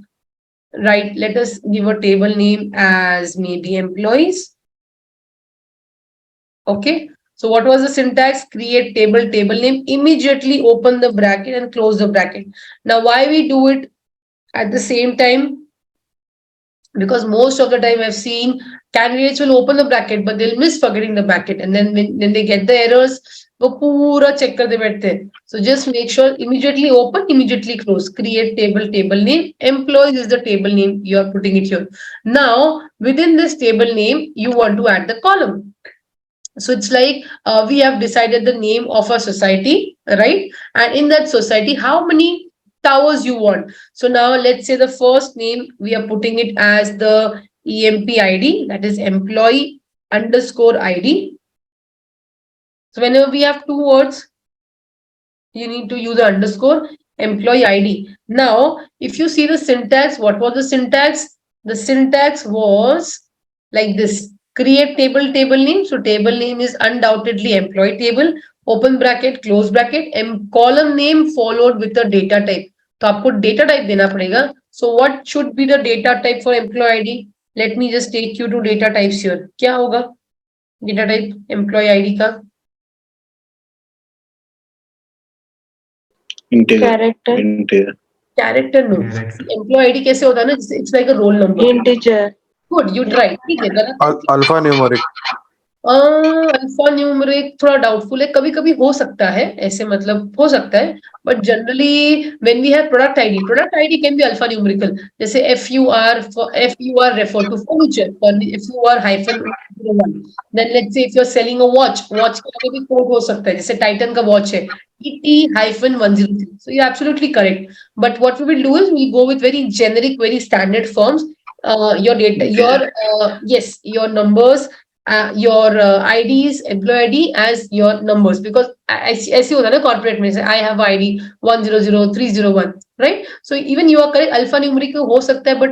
right, let us give a table name as maybe employees. Okay. So what was the syntax? Create table, table name, immediately open the bracket and close the bracket. Now, why we do it at the same time? Because most of the time I've seen candidates will open the bracket, but they'll miss forgetting the bracket. And then when they get the errors, वो पूरा check करते बैठते हैं. So just make sure immediately open, immediately close. Create table, table name. Employees is the table name. You are putting it here. Now, within this table name, you want to add the column. So it's like we have decided the name of a society, right? And in that society, how many towers you want? So now let's say the first name, we are putting it as the EMP ID, that is employee underscore ID. So whenever we have two words, you need to use the underscore employee ID. Now, if you see the syntax, what was the syntax? The syntax was like this. Create table, table name. So table name is undoubtedly employee table, open bracket, close bracket, and column name followed with the data type. तो आपको data type देना पड़ेगा. So what should be the data type for employee ID? Let me just take you to data types here. क्या होगा data type employee ID का? Character. Character no. Employee ID कैसे होता है ना? It's like a roll number. Integer. Good, you try. ठीक है, गलत Alphanumeric. अल्फा न्यूमरिक थोड़ा डाउटफुल है, कभी कभी हो सकता है ऐसे, मतलब हो सकता है, but generally when we have product ID can be alpha numerical. जैसे F U R refer to furniture, F U R hyphen 1, then let's say if you are selling a watch के आगे भी कोड हो सकता है, जैसे Titan का watch है ET hyphen 103. So you absolutely correct, but what we will do is we go with very generic, very standard forms. Your data, your numbers, your IDs, employee ID as your numbers, because ऐसे होता है ना corporate में से I have ID 100301, right? So even you are correct, alphanumeric हो सकता है, but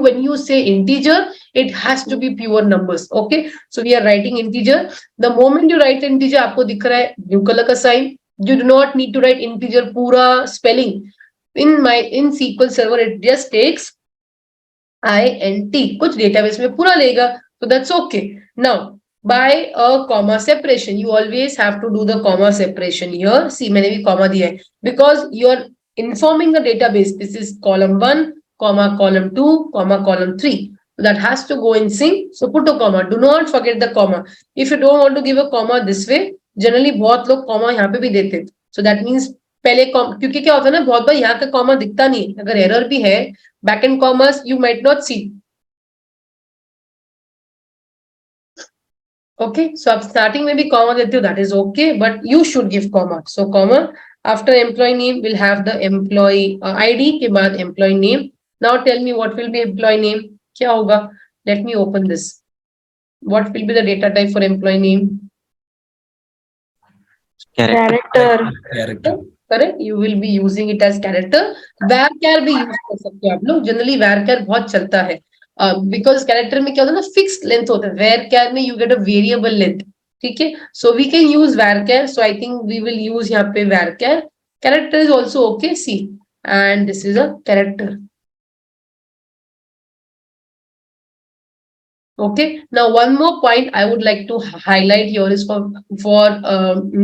when you say integer, it has to be pure numbers. Okay, so we are writing integer. The moment you write integer, आपको दिख रहा है blue color का sign. You do not need to write integer पूरा spelling. In SQL Server, it just takes INT, कुछ database में पूरा लेगा, so that's okay. Now by a comma separation, you always have to do the comma separation here. See, मैंने भी comma दिया है because you are informing the database this is column 1 comma column 2 comma column 3, so that has to go in sync. So put a comma, do not forget the comma. If you don't want to give a comma this way, generally बहुत लोग comma यहाँ पे भी देते हैं, so that means पहले क्योंकि क्या होता है ना, बहुत बार यहाँ का कॉमा दिखता नहीं, अगर एरर भी है back end commas you might not see. Okay, so आप स्टार्टिंग में भी कॉमा देते हो, that is okay, but you should give comma. So comma after employee name will have the employee ID के बाद employee name. Now tell me what will be employee name, क्या होगा? Let me open this. What will be the data type for employee name? Character. Correct, you will be using it as character. varchar भी use कर सकते हो आप लोग, generally varchar बहुत चलता है बिकॉज कैरेक्टर में क्या होता है ना, फिक्स्ड लेंथ होता है, varchar में you get a variable length. ठीक है, so we can use varchar, so I think we will use यहाँ पे varchar. Character is also okay, see, and this is a character. Okay, now one more point I would like to highlight here is for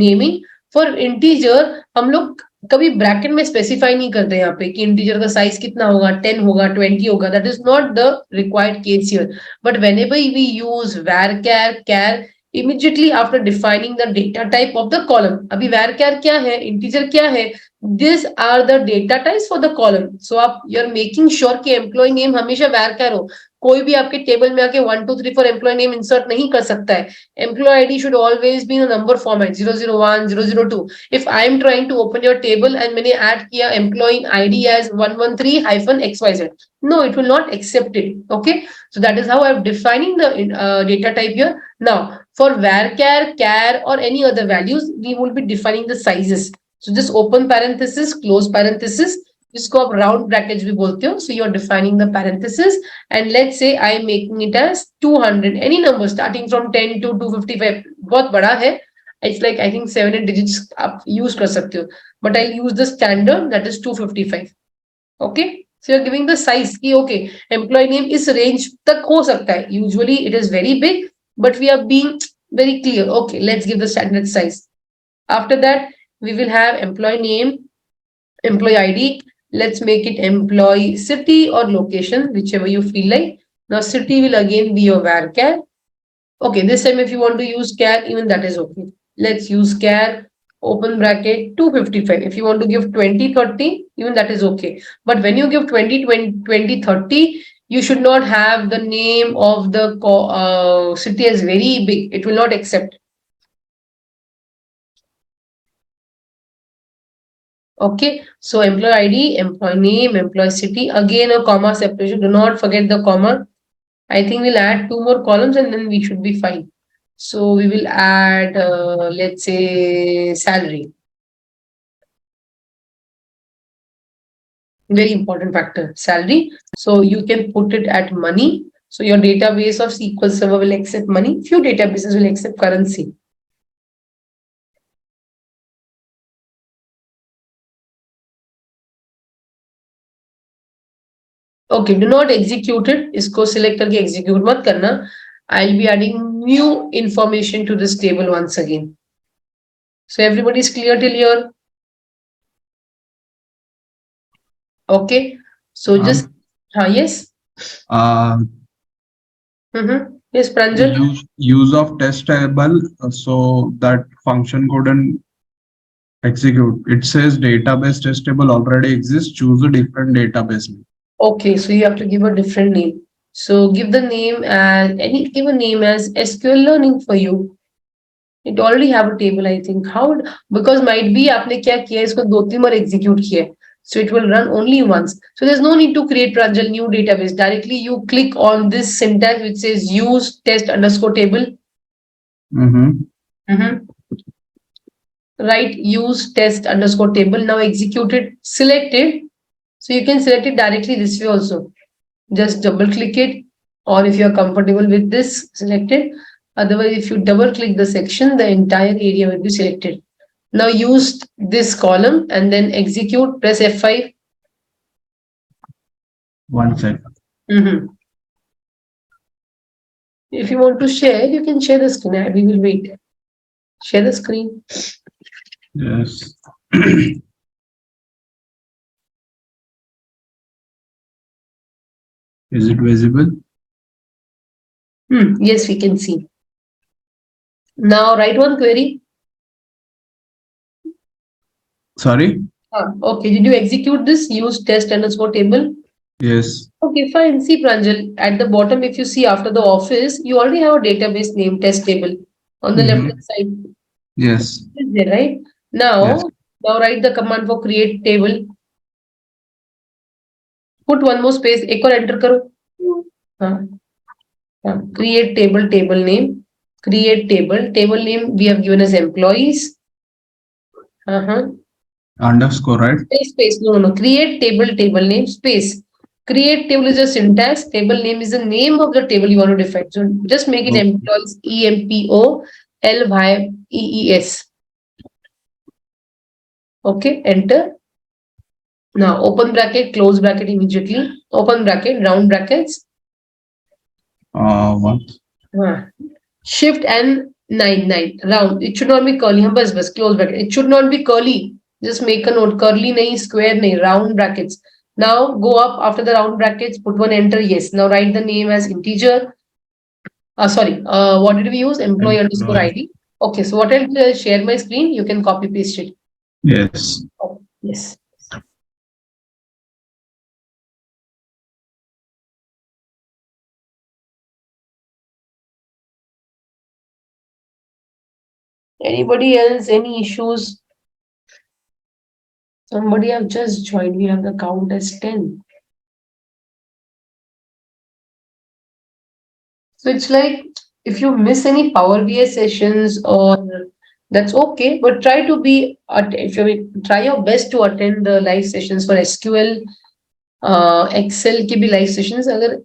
naming. For integer हम लोग कभी bracket में specify नहीं करते यहाँ पे कि इंटीजर का साइज कितना होगा, 10 होगा, 20 होगा. That is not the required case here. But whenever we use varchar char immediately after defining the data type of the column. अभी varchar क्या है, integer क्या है, these are the data types for the column. So आप you're making sure कि employee name हमेशा varchar हो. कोई भी आपके टेबल में आके 1 2 3 4 एम्प्लॉय नेम इंसर्ट नहीं कर सकता है. Employee ID should always be in number format 001 002. If I am trying to open your table and मैंने ऐड किया employee ID as 113-XYZ, no, it will not accept it. Okay, so that is how I'm defining the data type here. Now for varchar char or any other values we will be defining the sizes. So just open parenthesis, close parenthesis, जिसको आप round brackets भी बोलते हो. So you're defining the parenthesis and let's say I am making it as 200, any number starting from 10 to 255. बहुत बड़ा है, it's like I think 7 digits आप use कर सकते हो, but I'll use the standard that is 255. Okay, so you're giving the size कि okay, employee name इस range तक हो सकता है. Usually it is very big, but we are being very clear. Okay, let's give the standard size. After that we will have employee name, employee ID. Let's make it employee city or location, whichever you feel like. Now city will again be your varchar. Okay, this time if you want to use char, even that is okay. Let's use char, open bracket 255. If you want to give 20 30, even that is okay. But when you give 20 30, you should not have the name of the city as very big. It will not accept. Okay, so employee ID, employee name, employee city, again a comma separation. Do not forget the comma. I think we'll add 2 more columns and then we should be fine. So we will add, let's say, salary. Very important factor, salary. So you can put it at money. So your database of SQL Server will accept money. Few databases will accept currency. Okay, do not execute it. इसको select करके execute मत करना. I'll be adding new information to this table once again. So everybody is clear till here? Okay. So just, yes. Yes, Pranjal. Use of test table, so that function couldn't execute. It says database test table already exists. Choose a different database name. Okay, so you have to give a different name. So give the name as give a name as SQL Learning for you. It already have a table, I think. How? Because might be आपने क्या किया इसको 2-3 बार execute किया. So it will run only once. So there's no need to create Pranjal new database. Directly you click on this syntax which says use test underscore table. Right, use test underscore table. Now execute it, select it. So you can select it directly this way also. Just double click it, or if you are comfortable with this, select it. Otherwise, if you double click the section, the entire area will be selected. Now use this column and then execute, press F5. 1 second. If you want to share, you can share the screen. We will wait. Share the screen. Yes. Is it visible? Yes, we can see. Now write one query. Sorry? Okay, did you execute this? Use test underscore table? Yes. Okay, fine. See, Pranjal, at the bottom, if you see after the office, you already have a database name test table on the left hand side. Yes. Is there, right? Now, Yes. now write the command for create table. Put one more space. एक और enter करो. Create table, table name. Create table. Table name we have given as employees. Underscore, right? Space. No. Create table, table name, space. Create table is a syntax. Table name is the name of the table you want to define. So just make it employees, EMPOLYEES. Okay, enter. Now open bracket, close bracket immediately. Open bracket, round brackets. What? Shift and 9 round. It should not be curly. Bas, close bracket. It should not be curly. Just make a note, curly nahi, square nahi, round brackets. Now go up after the round brackets, put one enter, yes. Now write the name as integer. Sorry, what did we use? Employee underscore Employee. ID. Okay, so what I'll do is share my screen. You can copy paste it. Yes. Oh, yes. Anybody else? Any issues? Somebody have just joined. We have the count as 10. So it's like if you miss any Power BI sessions or that's okay, but try to be if you try your best to attend the live sessions for SQL, Excel की भी live sessions. अगर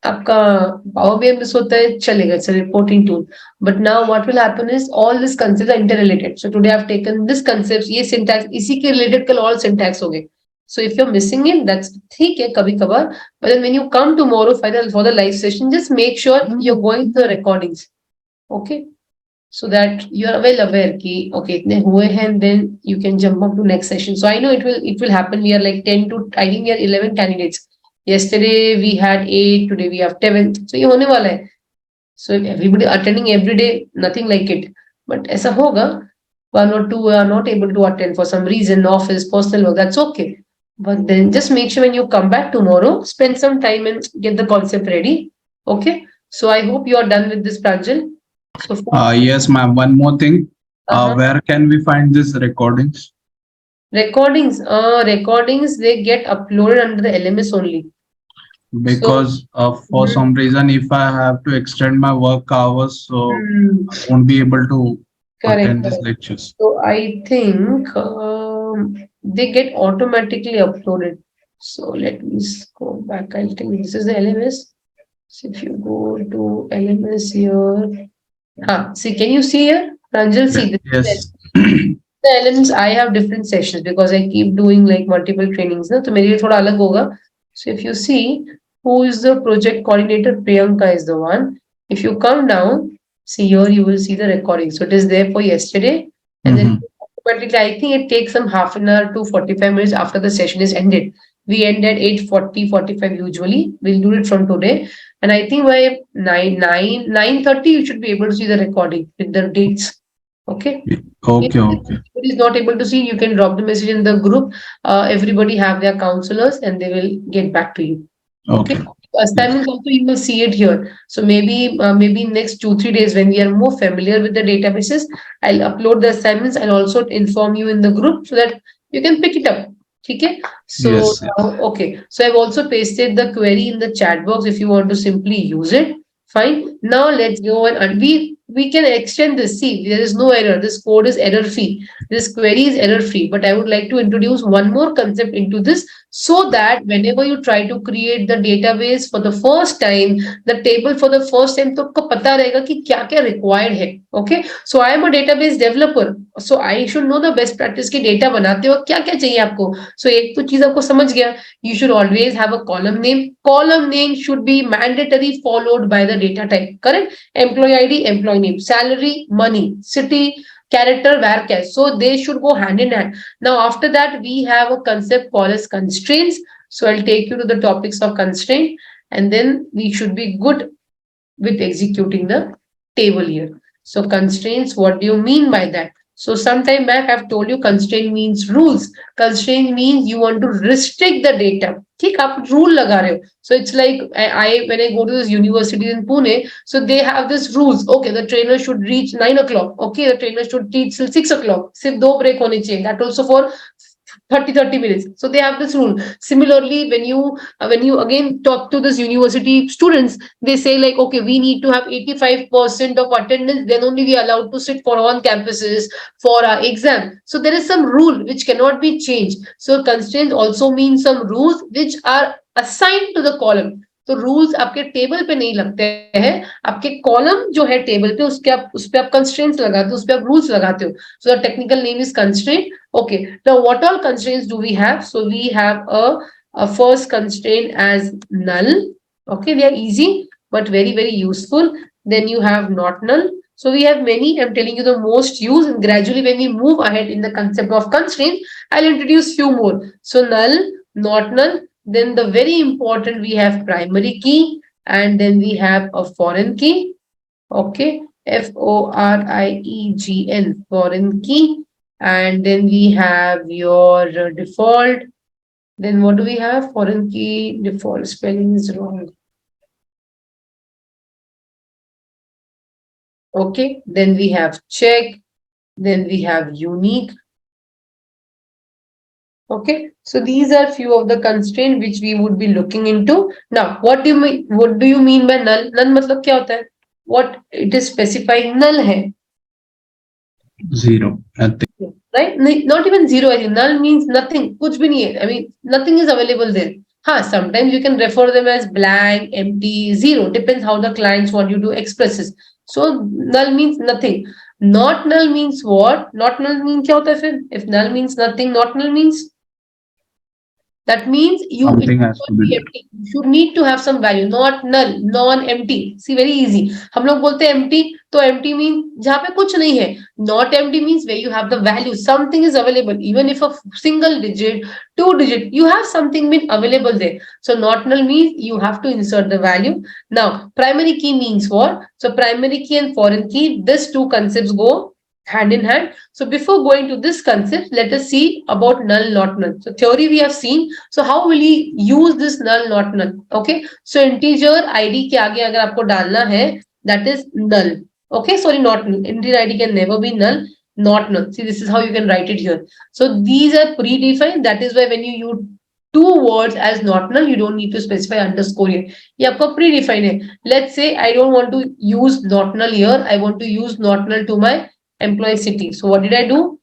आपका Power BI miss होता है चलेगा, it's a reporting tool. But now what will happen is all these concepts are interrelated. So today I've taken this concepts, ये syntax, इसी के related कल all syntax हो गए. So if you're missing it, that's ठीक है कभी कभार. But then when you come tomorrow for the live session, just make sure you're going to the recordings. Okay. So that you are well aware कि okay इतने हुए हैं, and then you can jump up to next session. So I know it will happen. We are like 10 to I think we are 11 candidates. Yesterday we had 8, today we have 7. So ये होने वाला है. So if everybody attending every day, nothing like it. But ऐसा होगा, one or two are not able to attend for some reason, office, personal work, that's okay. But then just make sure when you come back tomorrow, spend some time and get the concept ready. Okay. So I hope you are done with this, Pranjal. So Yes, ma'am. One more thing. Uh-huh. Where can we find these recordings? Recordings, they get uploaded under the LMS only. Because for some reason, if I have to extend my work hours, so I won't be able to attend these lectures. So I think they get automatically uploaded. So let me go back. I'll tell you, this is the LMS. So if you go to LMS here, see, can you see here? Pranjal, see this. Yes. The LMS, I have different sessions because I keep doing like multiple trainings. Na? So मेरे लिए थोड़ा अलग होगा. So if you see who is the project coordinator, Priyanka is the one. If you come down, see here, you will see the recording. So it is there for yesterday. And then automatically, I think it takes some half an hour to 45 minutes after the session is ended. We end at 8:40, 45 usually. We'll do it from today. And I think by 9:30, you should be able to see the recording with the dates. Okay. Okay. If somebody is not able to see, you can drop the message in the group. Everybody have their counselors and they will get back to you. Okay. Assignments also you will see it here. So maybe next 2-3 days when we are more familiar with the databases, I'll upload the assignments and also inform you in the group so that you can pick it up. Okay. So Yes. okay. So I've also pasted the query in the chat box if you want to simply use it. Fine. Now let's go and we can extend this. See, there is no error. This code is error free. This query is error free. But I would like to introduce one more concept into this so that whenever you try to create the database for the first time, the table for the first time, तो आपको पता रहेगा कि क्या-क्या required है. Okay. So I am a database developer. So I should know the best practice की data बनाते वक्त क्या-क्या चाहिए आपको. So एक तो चीज आपको समझ गया. You should always have a column name. Column name should be mandatory followed by the data type. Correct? Employee ID, employee name, salary, money, city, character, where. So they should go hand in hand. Now after that, we have a concept called as constraints. So I'll take you to the topics of constraint and then we should be good with executing the table here. So constraints, what do you mean by that? So sometime back I've told you constraint means rules. Constraint means you want to restrict the data. ठीक आप rule लगा रहे हो. So it's like I when I go to this university in Pune, so they have this rules. Okay, the trainer should reach 9 o'clock. Okay, the trainer should teach till 6 o'clock. सिर्फ 2 break होने चाहिए. That also for 30 minutes. So they have this rule. Similarly, when you again talk to this university students, they say like, okay, we need to have 85% of attendance, then only we are allowed to sit for on campuses for our exam. So there is some rule which cannot be changed. So constraints also mean some rules which are assigned to the column. तो rules आपके table पे नहीं लगते हैं, आपके column जो है table पे उस पे आप कंस्ट्रेंट्स लगाते हो, उस पे आप रूल्स लगाते हो. So the technical name is constraint. Okay, now what all constraints do we have? So we have a first constraint as null. Okay, they are easy but very, very useful. Then you have not null. So we have many. I'm telling you the most used, and gradually when we move ahead in the concept of constraint, I'll introduce few more. So null, not null. Then the very important, we have primary key, and then we have a foreign key. Okay, FORIEGN, foreign key. And then we have your default. Then what do we have? Foreign key, default spelling is wrong. Okay, then we have check, then we have unique. Okay, so these are few of the constraints which we would be looking into. Now, what do you mean? What do you mean by null? Null मतलब क्या होता है? What it is specifying null है, Zero. right? Not even zero. I think null means nothing. कुछ भी नहीं है. I mean, nothing is available there. Sometimes you can refer them as blank, empty, zero. Depends how the clients want you to express it. So null means nothing. Not null means what? Not null means क्या होता है फिर? If null means nothing, not null means that means you it Something has to should be be there. empty. You should need to have some value, not null, non-empty. See, very easy. हम लोग बोलते हैं empty, तो empty means जहाँ पे कुछ नहीं है. Not empty means where you have the value. Something is available, even if a single digit, 2 digit, you have something been available there. So not null means you have to insert the value. Now, primary key means what? So primary key and foreign key, these two concepts go hand in hand. So before going to this concept, let us see about null, not null. So theory we have seen. So how will we use this null, not null? Okay. So integer ID के आगे अगर आपको डालना है, that is null. Okay. Sorry, not null. Integer ID can never be null, not null. See, this is how you can write it here. So these are predefined. That is why when you use two words as not null, you don't need to specify underscore here. ये आपको predefined है. Let's say I don't want to use not null here. I want to use not null to my employee city. So what did I do?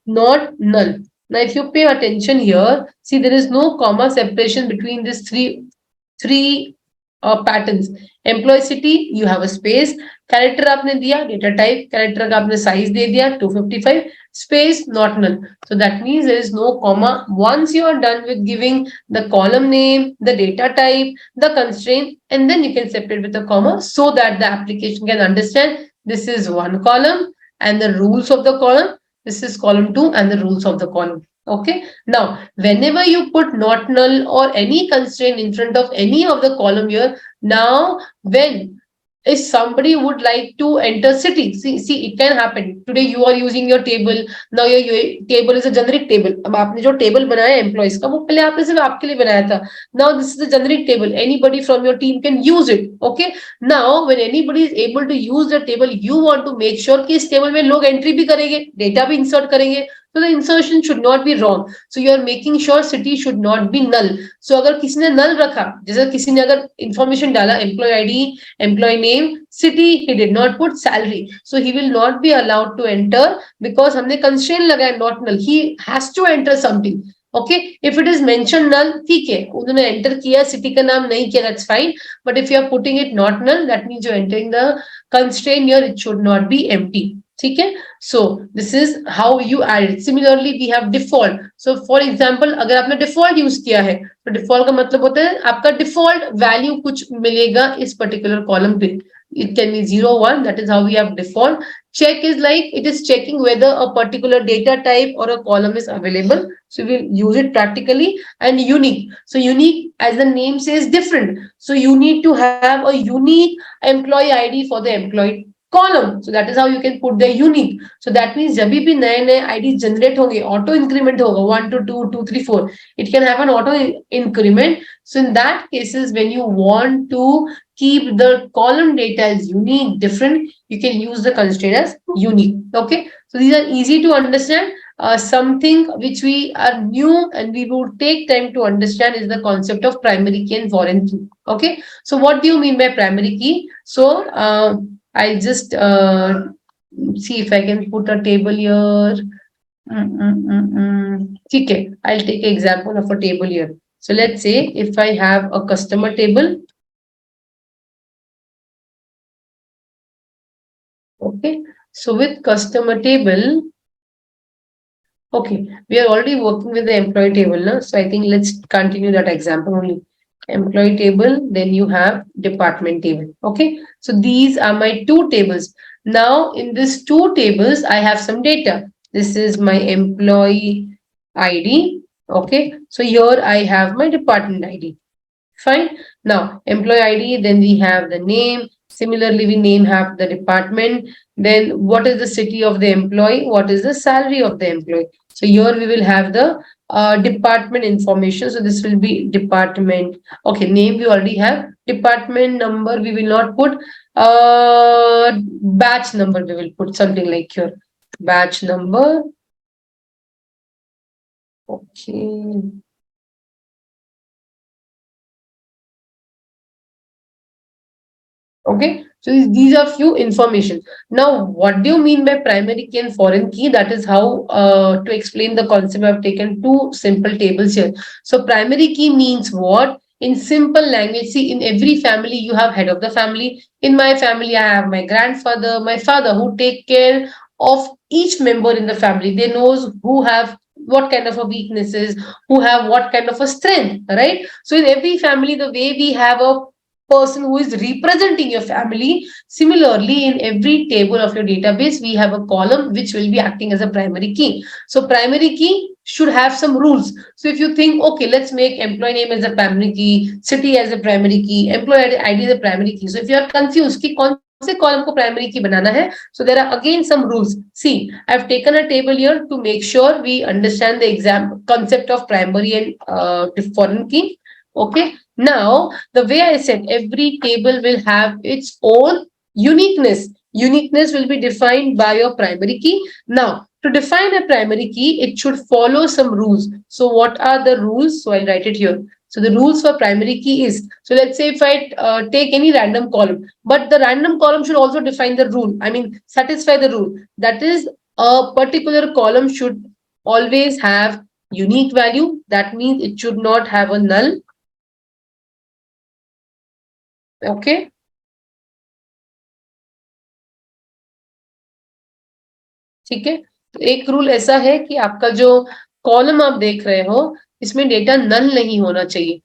Not null. Now, if you pay attention here, see there is no comma separation between these three patterns. Employee city, you have a space. Character आपने दिया, data type. Character का आपने size दे दिया, 255. Space not null. So that means there is no comma. Once you are done with giving the column name, the data type, the constraint, and then you can separate with a comma so that the application can understand this is one column and the rules of the column. This is column 2 and the rules of the column. Okay. Now, whenever you put not null or any constraint in front of any of the column here, now when if somebody would like to enter city, see it can happen. Today you are using your table. Now your table is a generic table. अब आपने जो table बनाया employees का वो पहले आपने सिर्फ आपके लिए बनाया था. Now this is a generic table. Anybody from your team can use it. Okay. Now when anybody is able to use the table, you want to make sure कि इस table में लोग entry भी करेंगे, data भी insert करेंगे. So the insertion should not be wrong. So you are making sure city should not be null. So अगर किसी ने null रखा, जैसे किसी ने अगर information डाला employee ID, employee name, city, he did not put salary. So he will not be allowed to enter because हमने constraint लगाया not null. He has to enter something. Okay, if it is mentioned null, ठीक है, उन्होंने enter किया, city का नाम नहीं किया, that's fine. But if you are putting it not null, that means you're entering the constraint here. It should not be empty. ठीक है. So this is how you add it. Similarly, we have default. So for example, अगर आपने default use किया है, तो default का मतलब होता है आपका default value कुछ मिलेगा इस particular column पे. It can be 0, 1. That is how we have default. Check is like it is checking whether a particular data type or a column is available. So we'll use it practically. And unique. So unique, as the name says, different. So you need to have a unique employee ID for the employee column. So that is how you can put the unique. So that means जब भी नए ID generate होंगे, auto increment होगा 1 to 2, 2, 3, 4. It can have an auto increment. So in that cases, when you want to keep the column data as unique, different, you can use the constraint as unique. Okay. So these are easy to understand. Something which we are new and we will take time to understand is the concept of primary key and foreign key. Okay. So what do you mean by primary key? So I'll just see if I can put a table here. Okay, I'll take an example of a table here. So let's say if I have a customer table. Okay, so with customer table, okay, we are already working with the employee table now. So I think let's continue that example only. Employee table, then you have department table. Okay, so these are my two tables. Now in these two tables, I have some data. This is my employee ID. Okay. So here I have my department ID. Fine. Now employee ID, then we have the name. Similarly, we name have the department. Then what is the city of the employee? What is the salary of the employee? So here we will have the department information. So this will be department. Okay, name we already have. Department number we will not put. Batch number we will put something like here. Batch number. Okay. Okay, so these are few information. Now, what do you mean by primary key and foreign key? That is how to explain the concept. I've taken two simple tables here. So primary key means what? In simple language, see, in every family you have head of the family. In my family, I have my grandfather, my father, who take care of each member in the family. They knows who have what kind of a weaknesses, who have what kind of a strength, right? So in every family, the way we have a person who is representing your family. Similarly, in every table of your database, we have a column which will be acting as a primary key. So primary key should have some rules. So if you think, okay, let's make employee name as a primary key, city as a primary key, employee ID as a primary key. So if you are confused कि कौन से column को primary key बनाना है, so there are again some rules. See, I've taken a table here to make sure we understand the exam concept of primary and foreign key. Okay. Now, the way I said, every table will have its own uniqueness. Uniqueness will be defined by your primary key. Now, to define a primary key, it should follow some rules. So what are the rules? So I'll write it here. So the rules for primary key is, so let's say if I take any random column, but the random column should also define the rule. I mean, satisfy the rule. That is, a particular column should always have unique value. That means it should not have a null. Okay ठीक है, तो एक rule ऐसा है कि आपका जो column आप देख रहे हो इसमें डेटा नल नहीं होना चाहिए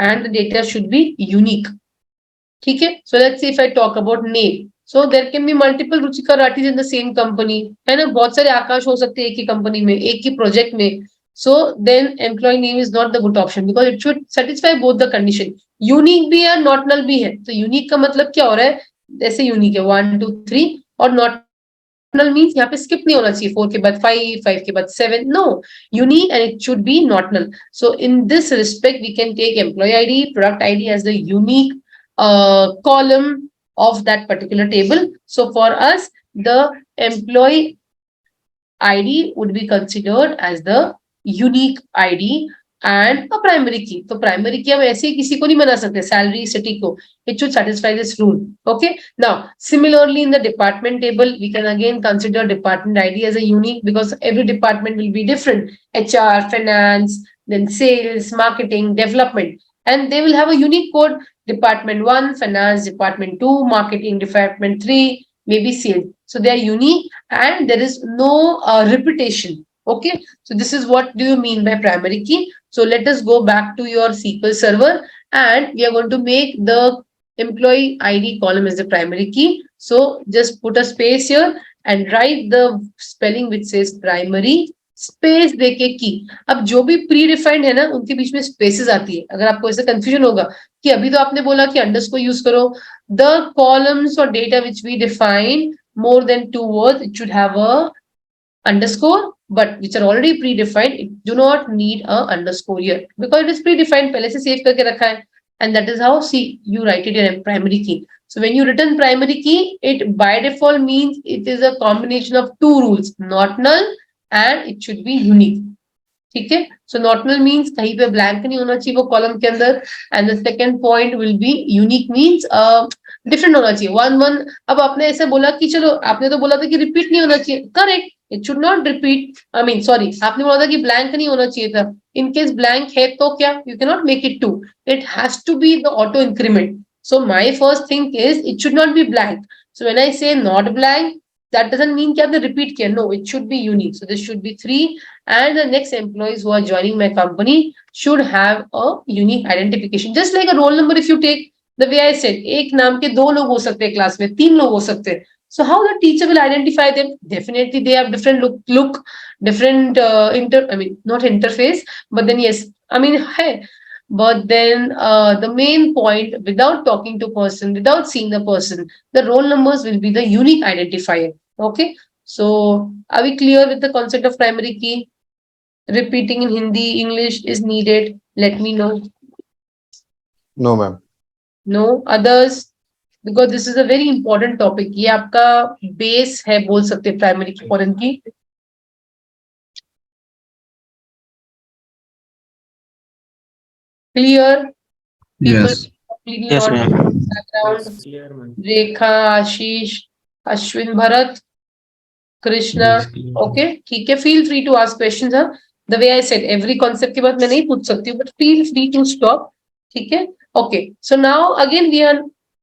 and data should be unique. ठीक है, so let's see if I talk about name. So there can be multiple Ruchika Rathis in the same company, है ना, बहुत सारे आकाश हो सकते हैं एक ही कंपनी में, एक ही प्रोजेक्ट में. So then employee name is not the good option because it should satisfy both the condition. Unique भी है, not null भी है. तो unique का मतलब क्या हो रहा है, जैसे unique है 1 2 3 और not null means यहाँ पे skip नहीं होना चाहिए 4 के बाद 5 5 के बाद 7. No, unique and it should be not null. So in this respect we can take employee ID, product ID as the unique column of that particular table. So for us the employee ID would be considered as the unique ID and a primary की. तो primary की हम ऐसे ही किसी को नहीं बना सकते, सैलरी सिटी को. It should satisfy this rule. Okay, now similarly in the department table we can again consider department ID as a unique because every department will be different. HR, finance, then sales, marketing, development, and they will have a unique code. Department 1 finance, department 2 marketing, department 3 maybe sales. So they are unique and there is no repetition. Okay, so this is what do you mean by primary key. So let us go back to your SQL server and we are going to make the employee ID column as the primary key. So just put a space here and write the spelling which says primary space देके की. अब जो भी pre defined है ना उनके बीच में spaces आती है. अगर आपको ऐसा कंफ्यूजन होगा कि अभी तो आपने बोला कि अंडरस्कोर यूज करो, द कॉलम्स और data which we define more than 2 words, it should have a underscore, but which are already predefined, it do not need a underscore here because it is predefined, पहले से save करके रखा है. And that is how, see, you write it in a primary key. So when you written primary key, it by default means it is a combination of two rules, not null and it should be unique. ठीक है, so not null means कहीं पे blank नहीं होना चाहिए वो column के अंदर. And the second point will be unique means different होना चाहिए. 1 1. अब आपने ऐसे बोला कि चलो आपने तो बोला था कि रिपीट नहीं होना चाहिए, correct, it should not repeat. I mean sorry, आपने बोला था कि ब्लैंक नहीं होना चाहिए था. इन केस ब्लैंक है तो क्या, you can not make it 2, it has to be the auto increment. So my first thing is it should not be blank. So when I say not blank, that doesn't mean कि आपने repeat किया. No, it should be unique. So this should be 3 and the next employees who are joining my company should have a unique identification. Just like a roll number, if you take, The way I said, एक नाम के 2 लोग हो सकते हैं class में, 3 लोग हो सकते हैं. So how the teacher will identify them? Definitely they have different look, different not interface, but then yes, I mean, hey, but then the main point, without talking to person, without seeing the person, the roll numbers will be the unique identifier. Okay, so are we clear with the concept of primary key? Repeating in Hindi, English is needed. Let me know. No, ma'am. No others, because this is a very important topic. ये आपका base है, बोल सकते हैं, primary की foreign की. Clear? People Yes. completely Yes, not ma'am. background. Clear, man. Rekha, Ashish, Ashwin, Bharat, Krishna. Okay, ठीक है. Feel free to ask questions. हाँ, the way I said, every concept के बाद मैं नहीं पूछ सकती हूँ, but feel free to stop. ठीक है. Okay, so now again we are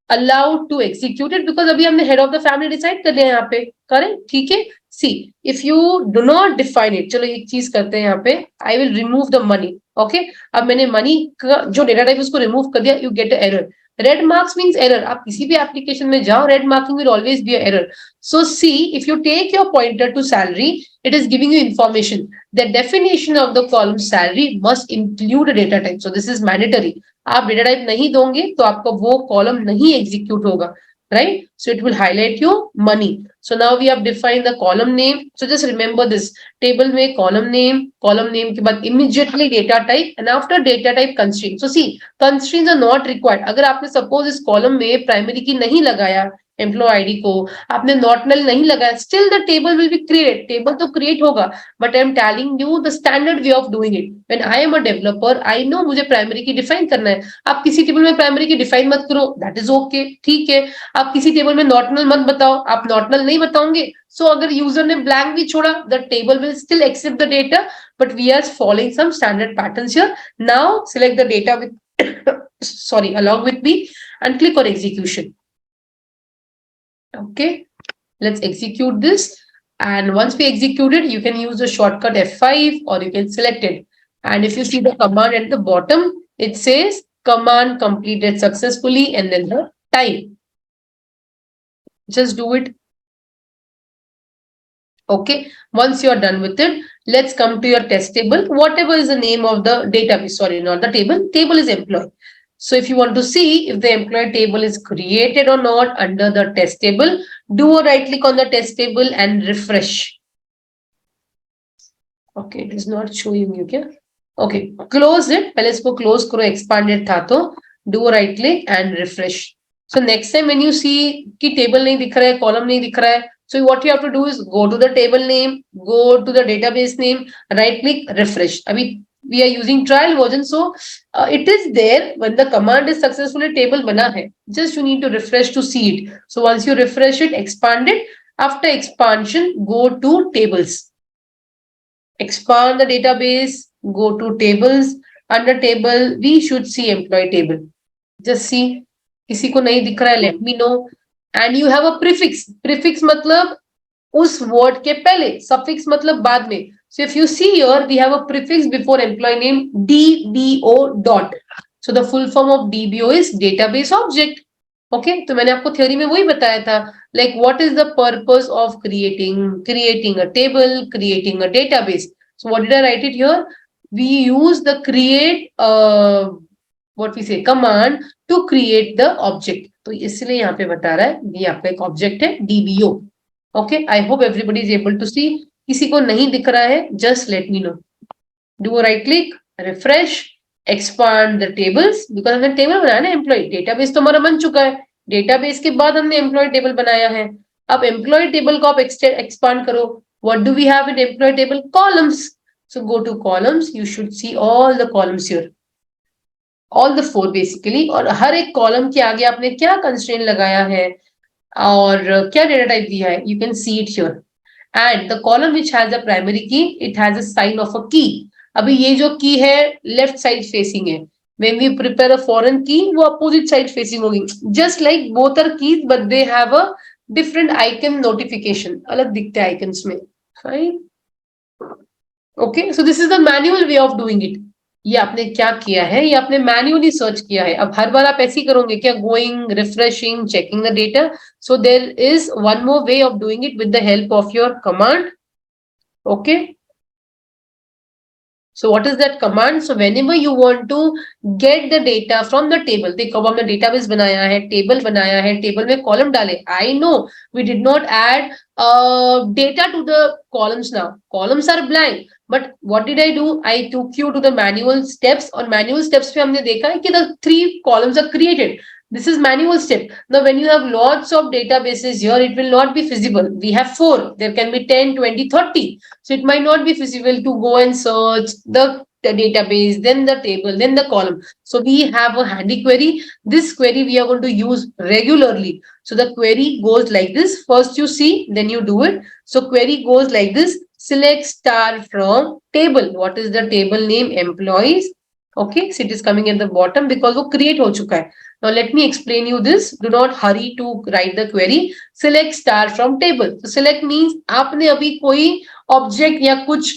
allowed to execute it because अभी हमने head of the family decide कर लिया है यहाँ पे. करें? ठीक है. See, if you do not define it, चलो एक चीज करते हैं यहाँ पे. I will remove the money. Okay, अब मैंने money का जो data type उसको remove कर दिया. You get an error. Red marks means error. आप किसी भी application में जाओ, red marking will always be an error. So see, if you take your pointer to salary, it is giving you information. The definition of the column salary must include a data type. So this is mandatory. आप data type नहीं दोगे तो आपका वो column नहीं execute होगा. Right? So it will highlight your money. So now we have defined the column name. So just remember this. Table में column name के बाद immediately data type, and after data type constraint. So see, constraints are not required. अगर आपने suppose इस column में primary की नहीं लगाया, एम्प्लॉय आईडी को आपने नॉट नल नहीं लगाया, still the table will be create. Table तो क्रिएट होगा, but I am telling you the standard way of doing it. When I am a developer, I know मुझे प्राइमरी की define करना है. आप किसी टेबल में प्राइमरी की डिफाइन मत करो, दैट इज ओके, ठीक है. आप किसी टेबल में नॉट नल मत बताओ, आप नॉट नल नहीं बताओगे. सो अगर यूजर ने ब्लैंक भी छोड़ा, the table will still accept the data, but we are following some standard patterns here. Now select the data with sorry, along with me, and click on execution. Okay, let's execute this. And once we execute it, you can use the shortcut F5 or you can select it. And if you see the command at the bottom, it says command completed successfully and then the time. Just do it. Okay, once you are done with it, let's come to your test table. Whatever is the name of the database, sorry, not the table. Table is employee. So if you want to see if the employee table is created or not under the test table, do a right click on the test table and refresh. Okay, it is not showing you here. Okay, close it. पहले इसको close करो, expanded था तो. Do a right click and refresh. So next time when you see कि table नहीं दिख रहा है, column नहीं दिख रहा है, so what you have to do is go to the table name, go to the database name, right click, refresh. अभी we are using trial version, so it is there when the command is successfully table bana hai. Just you need to refresh to see it. So once you refresh it, expand it. After expansion, go to tables. Expand the database, go to tables. Under table, we should see employee table. Just see. किसी को नहीं दिख रहा है, let me know. And you have a prefix. Prefix मतलब उस word के पहले, suffix मतलब बाद में. So if you see here, we have a prefix before employee name, DBO dot. So the full form of DBO is database object. Okay, तो मैंने आपको theory में वही बताया था. Like what is the purpose of creating a table, creating a database. So what did I write it here? We use the create what we say command to create the object. तो इसलिए यहाँ पे बता रहा है ये आपका एक object है DBO. Okay, I hope everybody is able to see. किसी को नहीं दिख रहा है, just let me know. Do a right click, refresh, expand the tables, because हमने table बनाया ना employee. Database तो हमारा बन चुका है. Database के बाद हमने employee table बनाया है. अब employee table को आप expand करो. What do we have in employee table? Columns. So go to columns. You should see all the columns here. All the 4 basically. और हर एक column के आगे आपने क्या constraint लगाया है और क्या data type दिया है, you can see it here. And the column which has a primary key, it has a sign of a key. अभी ये जो key है left side facing है. When we prepare a foreign key, वो opposite side facing होगी. Just like both are keys, but they have a different icon notification. अलग दिखते हैं icons में. Fine. Okay, so this is the manual way of doing it. ये आपने क्या किया है, ये आपने मैन्युअली सर्च किया है. अब हर बार आप ऐसे ही करोगे क्या, going, refreshing, checking the data? So there is one more way of doing it with the help of your command. Okay. So what is that command? So whenever you want to get the data from the table, देखो अब हमने database बनाया है, table बनाया है, table में column डाले. I know we did not add data to the columns now. Columns are blank. But what did I do? I took you to the manual steps. और manual steps पे हमने देखा है कि the 3 columns are created. This is manual step. Now, when you have lots of databases here, it will not be feasible. We have 4. There can be 10, 20, 30. So it might not be feasible to go and search the database, then the table, then the column. So we have a handy query. This query we are going to use regularly. So the query goes like this. First you see, then you do it. So query goes like this. Select star from table. What is the table name? Employees. Okay, so it is coming at the bottom because वो create हो चुका है. Now let me explain you this. Do not hurry to write the query. Select star from table. So select means आपने अभी कोई object या कुछ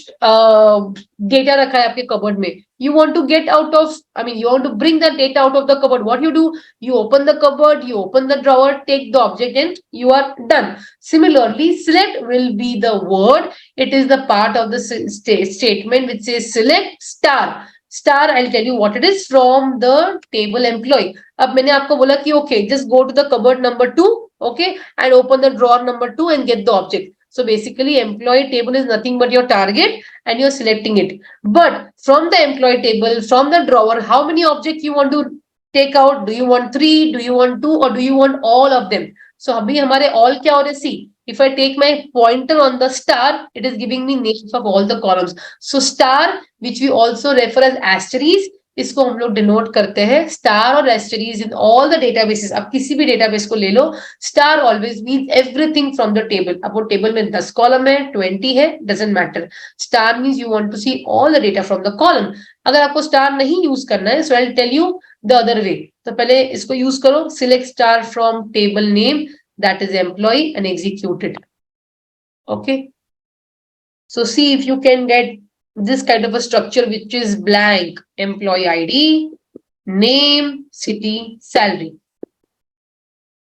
data रखा है आपके कबर्ड में. You want to get out of, I mean, you want to bring that data out of the cupboard. What you do? You open the cupboard, you open the drawer, take the object, and you are done. Similarly, select will be the word. It is the part of the statement which says select star. Star, I'll tell you what it is, from the table employee. अब मैंने आपको बोला कि okay, just go to the cupboard number 2, okay, and open the drawer number 2 and get the object. So basically, employee table is nothing but your target, and you're selecting it. But from the employee table, from the drawer, how many objects you want to take out? Do you want 3? Do you want 2? Or do you want all of them? So अभी हमारे all क्या हो रहे? See, if I take my pointer on the star, it is giving me names of all the columns. So star, which we also refer as asterisk, इसको हम लोग denote करते हैं स्टार और asterisks in all the databases. अब किसी भी database को ले लो, star always means everything from the table. अब वो टेबल में 10 कॉलम है, 20 है, doesn't matter. Star means you want to see all the data from the column. अगर आपको स्टार नहीं यूज करना है, so I will tell you the other way. तो पहले इसको यूज करो. Select star from table name, that is employee, and execute it. Okay. So see if you can get this kind of a structure which is blank: employee ID, name, city, salary.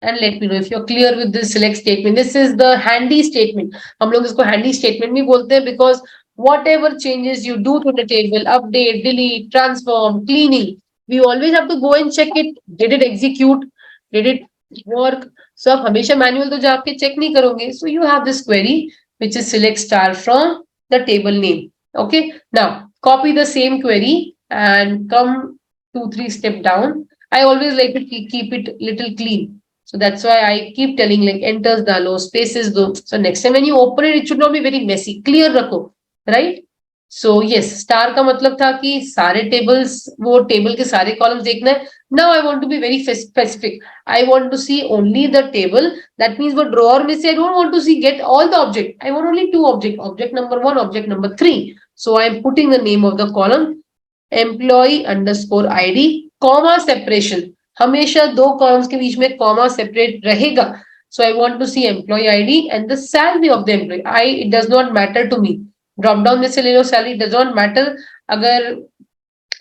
And let me know if you're clear with this select statement. This is the handy statement. हम लोग इसको handy statement भी बोलते हैं because whatever changes you do to the table, update, delete, transform, cleaning, we always have to go and check it. Did it execute? Did it work? So आप हमेशा manual तो जाके check नहीं करोगे. So you have this query which is select star from the table name. Okay. Now copy the same query and come 2-3 step down. I always like to keep it little clean. So that's why I keep telling like enters डालो, spaces दो. So next time when you open it, it should not be very messy. Clear रखो, right? So yes, star का मतलब था कि सारे tables, वो table के सारे columns देखना है. Now I want to be very specific. I want to see only the table. That means वो drawer में से I don't want to see get all the object. I want only 2 object. Object number 1, object number 3. So I am putting the name of the column employee underscore ID, comma separation. हमेशा 2 columns के बीच में comma separate रहेगा. So I want to see employee ID and the salary of the employee. I it does not matter to me. Drop down में से ले लो, salary does not matter. अगर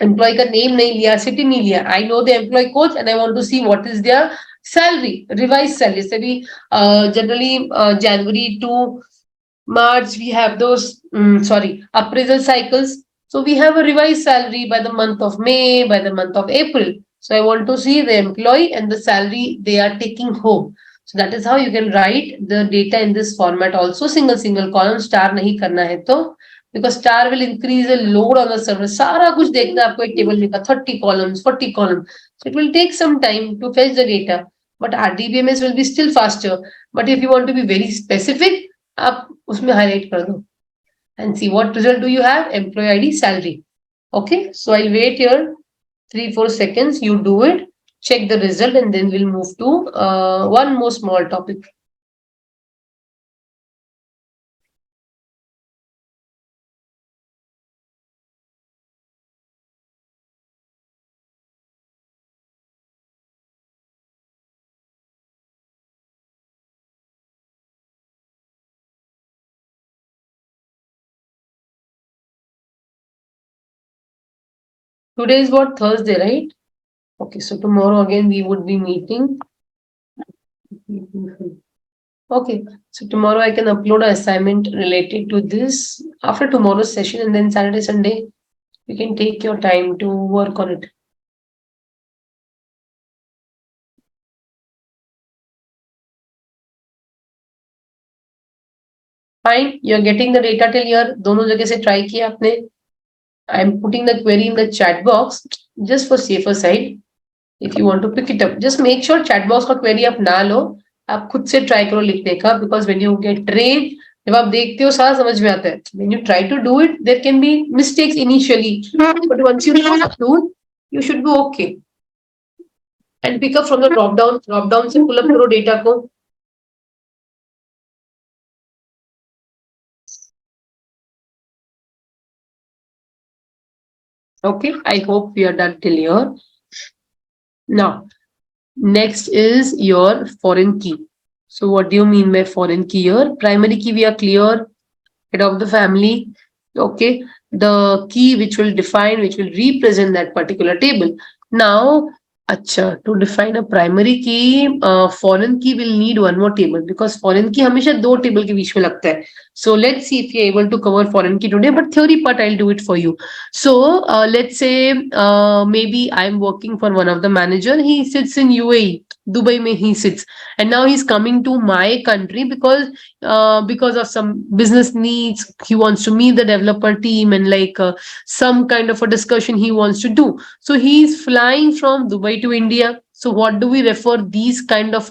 employee का नेम नहीं लिया, सिटी नहीं लिया, I know the employee code and I want to see what is their salary, revise salary. से भी generally January to March we have those appraisal cycles. So we have a revised salary by the month of May, by the month of April. So I want to see the employee and the salary they are taking home. So that is how you can write the data in this format also. Single column, star नहीं करना है तो, because star will increase the load on the server. सारा कुछ देखना आपको एक table में का 30 columns, 40 columns. So it will take some time to fetch the data. But RDBMS will be still faster. But if you want to be very specific, आप उसमें highlight कर दो and see what result do you have. Employee ID, salary. Okay, so I'll wait here 3-4 seconds. You do it, check the result, and then we'll move to one more small topic. Today is what? Thursday, right? Okay, so tomorrow again we would be meeting. Okay, so tomorrow I can upload an assignment related to this after tomorrow's session, and then Saturday, Sunday, you can take your time to work on it. Fine, you're getting the data till here. दोनों जगह से try किया आपने. I'm putting the query in the chat box just for safer side. If you want to pick it up, just make sure chat box का query आप ना लो. आप खुद से try करो लिखने का, because when you get trained, जब आप देखते हो सारा समझ में आता है. When you try to do it, there can be mistakes initially, but once you know how to do it, you should be okay. And pick up from the drop down से pull up करो data को. Okay, I hope we are done till here. Now, next is your foreign key. So what do you mean by foreign key here? Primary key we are clear, head of the family. Okay, the key which will define, which will represent that particular table. Now, to define a primary key, foreign key will need one more table, because foreign key हमेशा दो table के बीच में लगता है. So let's see if you're able to cover foreign key today, but theory part I'll do it for you. So let's say maybe I'm working for one of the manager. He sits in UAE, Dubai mein he sits, and now he's coming to my country because of some business needs. He wants to meet the developer team and some kind of a discussion he wants to do. So he's flying from Dubai to India. So what do we refer these kind of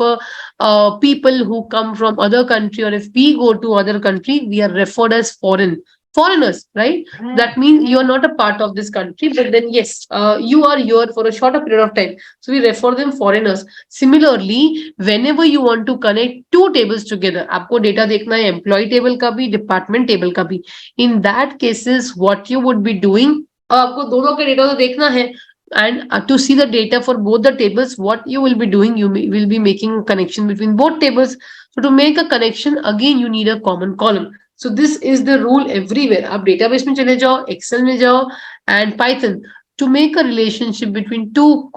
people who come from other country, or if we go to other country, we are referred as foreigners, right? That means you are not a part of this country, but then yes, you are here for a shorter period of time. So we refer them foreigners. Similarly, whenever you want to connect two tables together, आपको data देखना है employee table का भी, department table का भी. In that cases, what you would be doing, आपको दोनों के data तो देखना है, and to see the data for both the tables, what you will be doing, will be making a connection between both tables. So to make a connection, again you need a common column. So this is the rule everywhere. आप database में चले जाओ, Excel में जाओ, and Python. To make a relationship between two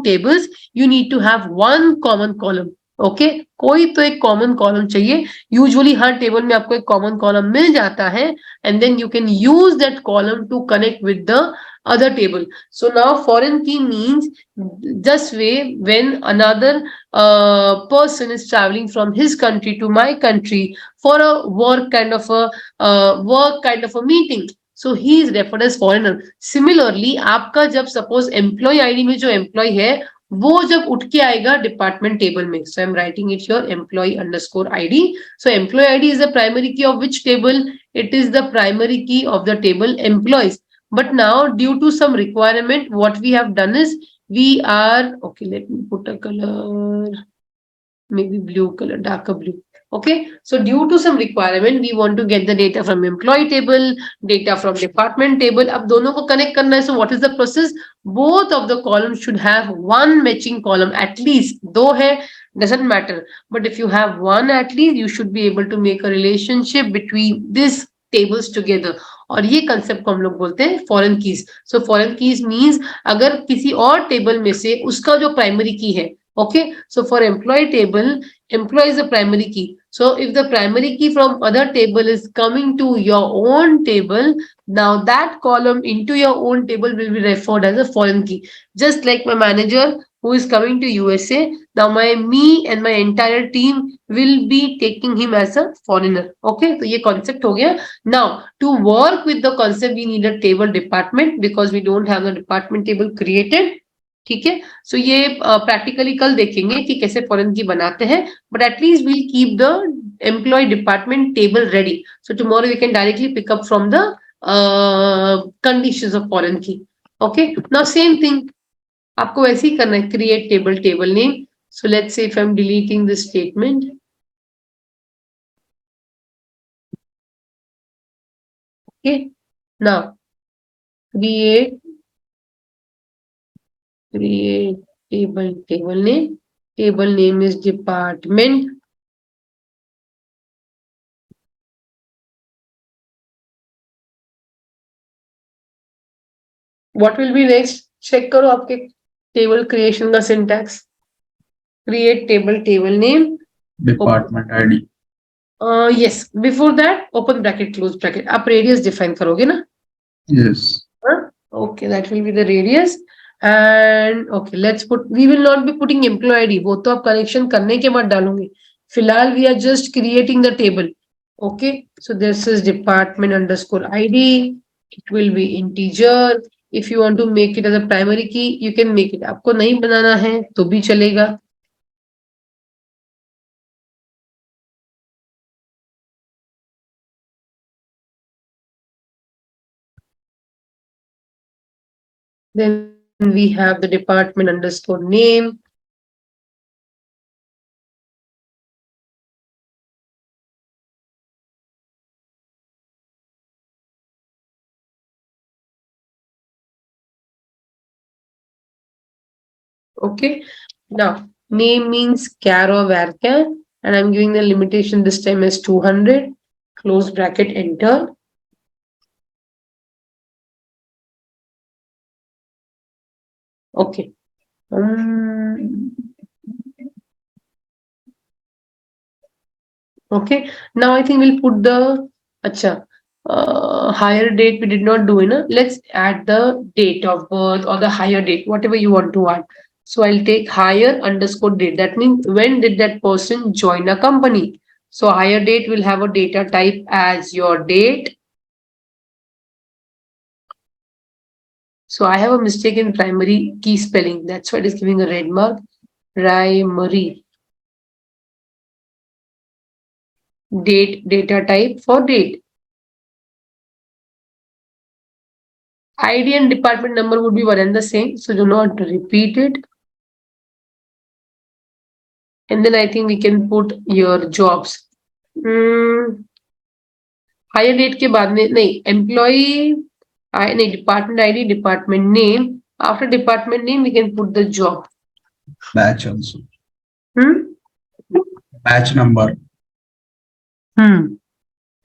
tables, you need to have one common column. Okay, कोई तो एक common column चाहिए. Usually हर table में आपको एक common column मिल जाता है, and then you can use that column to connect with the other table. So now foreign key means just way when another person is traveling from his country to my country for a work kind of a meeting. So he is referred as foreigner. Similarly, आपका जब suppose employee ID में जो employee है, वो जब उठ के आएगा department table में. So I'm writing it here, employee underscore ID. So employee ID is the primary key of which table? It is the primary key of the table employees. But now, due to some requirement, what we have done is we are, okay, let me put a color, maybe blue color, darker blue. Okay, so due to some requirement, we want to get the data from employee table, data from department table. अब दोनों को connect करना है. So what is the process? Both of the columns should have one matching column at least. दो है, doesn't matter. But if you have one at least, you should be able to make a relationship between these tables together. और ये concept को हम लोग बोलते हैं foreign keys. So foreign keys means अगर किसी और table में से उसका जो primary key है, okay, so for employee table, employee is the primary key. So if the primary key from other table is coming to your own table, now that column into your own table will be referred as a foreign key. Just like my manager who is coming to USA, now me and my entire team will be taking him as a foreigner. Okay, so ये concept हो गया. Now to work with the concept, we need a table department because we don't have the department table created. ठीक है, सो ये practically कल देखेंगे कि कैसे फॉरेन की बनाते हैं, but at least we'll keep the employee department table ready. So tomorrow we can directly pick up from the conditions of foreign key. Okay, now same thing आपको वैसे ही करना है, create table name. So let's say if I am deleting this statement, okay, now create table name. Table name is department. What will be next? Check करो आपके table creation का syntax. Create table, table name. Department ID. Yes. Before that, open bracket, close bracket. आप radius define करोगे ना? Yes. Huh? Okay, that will be the radius. And okay, let's put. We will not be putting employee ID. वो तो आप correction करने के बाद डालोगे. फिलहाल we are just creating the table. Okay, so this is department underscore ID. It will be integer. If you want to make it as a primary key, you can make it. आपको नहीं बनाना है तो भी चलेगा. Then we have the department underscore name. Okay. Now, name means char or varchar, and I'm giving the limitation this time as 200. Close bracket, enter. Okay. Okay. Now I think we'll put the higher date we did not do in. Let's add the date of birth or the higher date, whatever you want to add. So I'll take higher underscore date. That means when did that person join a company? So higher date will have a data type as your date. So I have a mistake in primary key spelling. That's why it is giving a red mark. Primary. Date, data type for date. ID and department number would be one and the same. So do not repeat it. And then I think we can put your jobs. Higher date के बाद में नहीं employee नहीं department ID, department name. After department name, we can put the job. Batch also. Hmm? Batch number.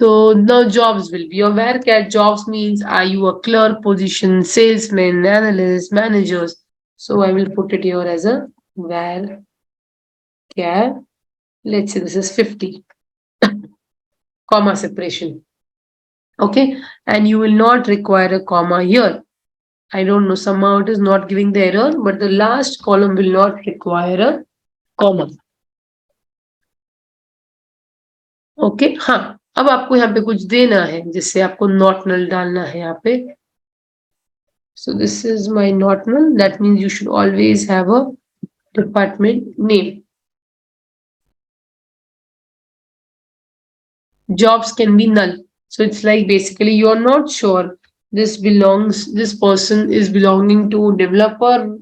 So now jobs will be your where jobs means are you a clerk position, salesman, analyst, managers. So I will put it here as a where let's say this is 50 comma separation. Okay, and you will not require a comma here. I don't know, somehow it is not giving the error, but the last column will not require a comma. Okay, हाँ अब आपको यहाँ पे कुछ देना है जिससे आपको नॉट नल डालना है यहाँ पे. So this is my not null. That means you should always have a department name. Jobs can be null. So it's like basically you are not sure this person is belonging to developer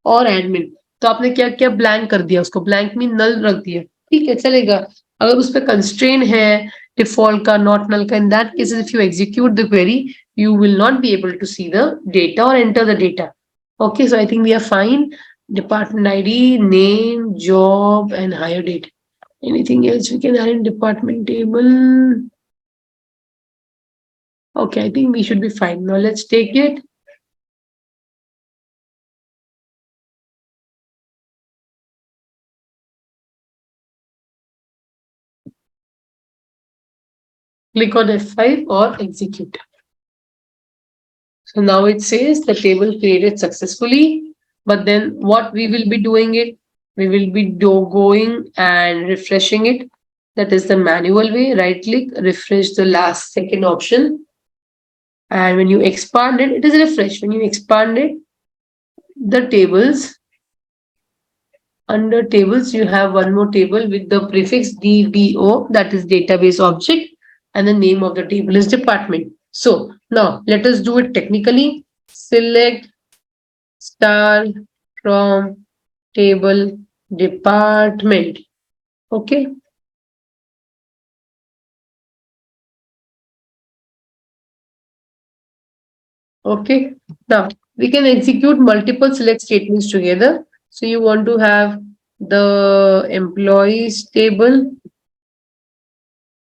or admin. तो आपने क्या क्या blank कर दिया उसको blank में null रख दिया. ठीक है चलेगा. अगर उस पे constraint है default का not null का in that case if you execute the query you will not be able to see the data or enter the data. Okay, so I think we are fine. Department ID, name, job, and hire date. Anything else we can add in department table? Okay, I think we should be fine. Now let's take it. Click on F5 or execute. So now it says the table created successfully, but then what we will be doing it, we will be going and refreshing it. That is the manual way. Right click, refresh the last second option. And when you expand it, it is refresh. When you expand it, the tables, under tables, you have one more table with the prefix DBO, that is database object, and the name of the table is department. So now let us do it technically. Select star from table department. Okay. Okay. Now we can execute multiple select statements together. So you want to have the employees table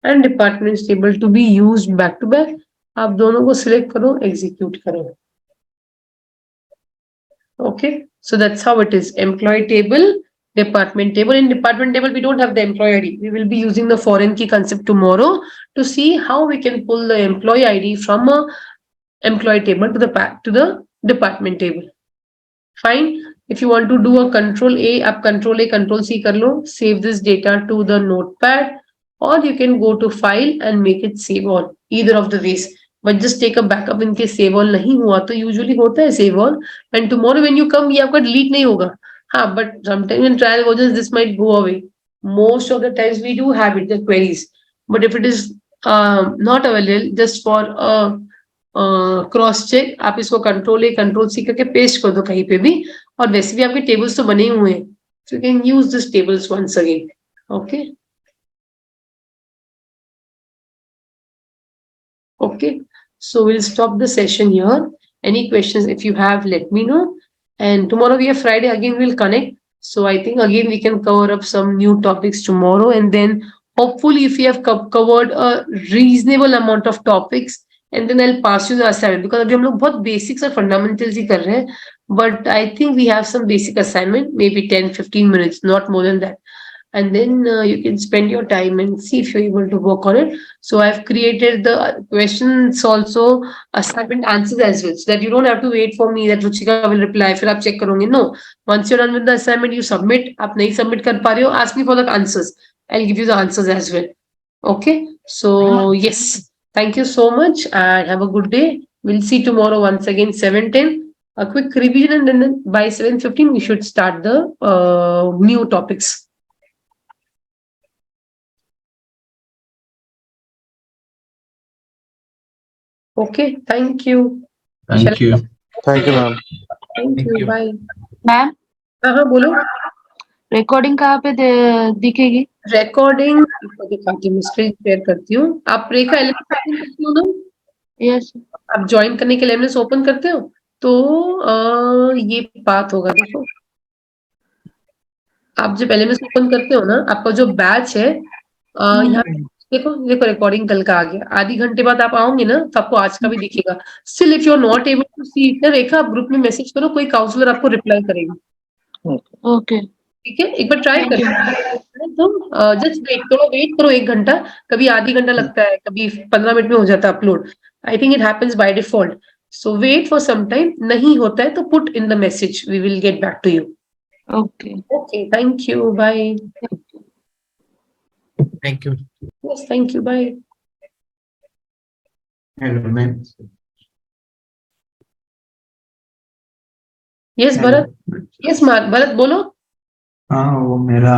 and departments table to be used back to back. आप दोनों को select करो, execute करो. Okay, so that's how it is. Employee table, department table. In department table, we don't have the employee ID. We will be using the foreign key concept tomorrow to see how we can pull the employee ID from a employee table to the department table. Fine. If you want to do a control A, up control A, control C kar lo, save this data to the notepad, or you can go to file and make it save all. Either of the ways. But just take a backup in case save all नहीं हुआ तो usually होता है save all. And tomorrow when you come ये आपका delete नहीं होगा. हाँ, but sometimes in trial versions this might go away. Most of the times we do have it the queries. But if it is not available just for a cross check, आप इसको control ए control C करके paste कर दो कहीं पे भी, और वैसे भी आपके टेबल्स तो बने हुए हैं, so you can use this tables once again. Okay okay, so we'll stop the session here. Any questions if you have, let me know. And tomorrow we have Friday again, we'll connect. So I think again we can cover up some new topics tomorrow, and then hopefully if we have covered a reasonable amount of topics, and then I'll pass you the assignment, because अभी हम लोग बहुत basics और fundamentals ही कर रहे हैं, but I think we have some basic assignment, maybe 10-15 minutes, not more than that. And then you can spend your time and see if you're able to work on it. So I've created the questions also, assignment answers as well, so that you don't have to wait for me that Ruchika will reply, फिर आप check करोगे. No, once you're done with the assignment, you submit. आप नहीं submit कर पा रहे हो, ask me for the answers. I'll give you the answers as well. Okay, so yes, thank you so much and have a good day. We'll see tomorrow once again 7:10. A quick revision, and then by 7:15 we should start the new topics. Okay, thank you. Thank you. Thank you, ma'am. Thank you. Bye. Ma'am हाँ बोलो. Recording कहाँ पे दिखेगी? Recording आपको दिखाती हूँ, screen share करती हूँ. आप रेखा एलएमएस ओपन करती हो ना? यस. आप ज्वाइन करने के लिए एलएमएस ओपन करते हो तो ये बात होगा. देखो, आप जब एलएमएस ओपन करते हो ना, आपका जो बैच है यहाँ देखो देखो रिकॉर्डिंग कल का आ गया. आधी घंटे बाद आप आओगे ना तो आपको आज का भी दिखेगा. Still if you are not able to see it, Rekha आप ग्रुप में मैसेज करो, कोई काउंसलर आपको रिप्लाई करेगा. ओके. ठीक है, एक बार ट्राई करो. तुम जस्ट वेट, थोड़ा वेट करो 1 घंटा. कभी आधी घंटा लगता है, कभी 15 मिनट में हो जाता है upload. I think it happens by default. So wait for some time. नहीं होता है तो put in the message, we will get back to you. Okay. Okay, thank you. Bye. Thank you. Yes, thank you. Bye. Hello, ma'am. Yes Bharat. Yes Bharat बोलो. हाँ, वो मेरा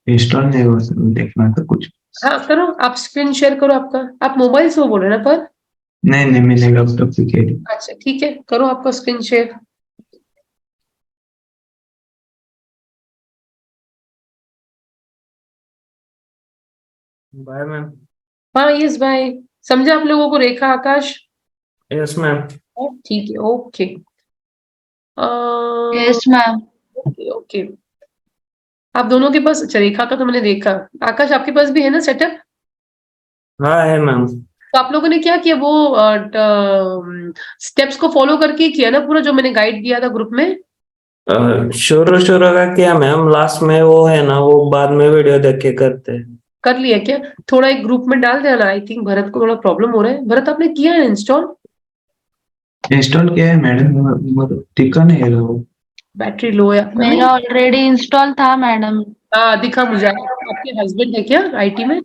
install नहीं हो, देखना था कुछ. हाँ करो, आप स्क्रीन शेयर करो आपका. आप मोबाइल से वो बोल रहे हैं ना पर? नहीं मेरे लैपटॉप पे के लिए. अच्छा ठीक है, करो आपका स्क्रीन शेयर. Bye ma'am. हाँ यस बाय. समझे आप लोगों को रेखा आकाश? Yes ma'am. ठीक है. Okay. Yes ma'am. Okay okay. आप दोनों के पास, अच्छा रेखा का तो मैंने देखा. आकाश आपके पास भी है ना सेटअप? हाँ है मैम. तो आप लोगों ने क्या किया, वो स्टेप्स को फॉलो करके किया ना पूरा, जो मैंने गाइड दिया था ग्रुप में? शुरू का किया मैम, लास्ट में वो है ना, वो बाद में वीडियो देख के करते हैं. कर लिया क्या? थोड़ा एक ग्रुप में डाल देना. आई थिंक भरत को थोड़ा प्रॉब्लम हो रहा है. भरत आपने किया है इंस्टॉल? इंस्टॉल किया है मैडम, दिखा नहीं है वो. बैटरी लो है आपका? मेरा ऑलरेडी इंस्टॉल था मैडम. हाँ दिखा मुझे. आपके हस्बैंड है क्या आईटी में?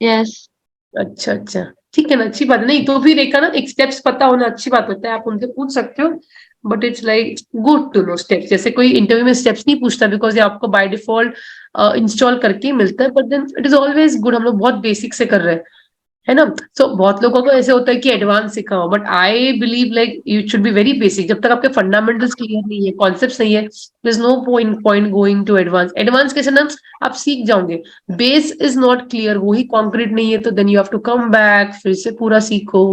यस. अच्छा अच्छा, ठीक है ना, अच्छी बात. नहीं तो भी रेखा ना, एक स्टेप्स पता होना अच्छी बात होता है. आप उनसे पूछ सकते हो, but it's like good to know steps. जैसे कोई इंटरव्यू में स्टेप्स नहीं पूछता, बिकॉज ये आपको बाय डिफॉल्ट इंस्टॉल करके मिलता है. But then it is always good. हम लोग बहुत बेसिक से कर रहे हैं, है ना. सो बहुत लोगों को ऐसे होता है कि एडवांस सिखाओ, but I believe like you should be very basic. जब तक आपके फंडामेंटल्स क्लियर नहीं है, कॉन्सेप्ट नहीं है, there is no point going to advance. Advance कैसे ना, आप सीख जाओगे. बेस इज नॉट क्लियर, वही कॉन्क्रीट नहीं है, तो then you have to come back, फिर से पूरा सीखो.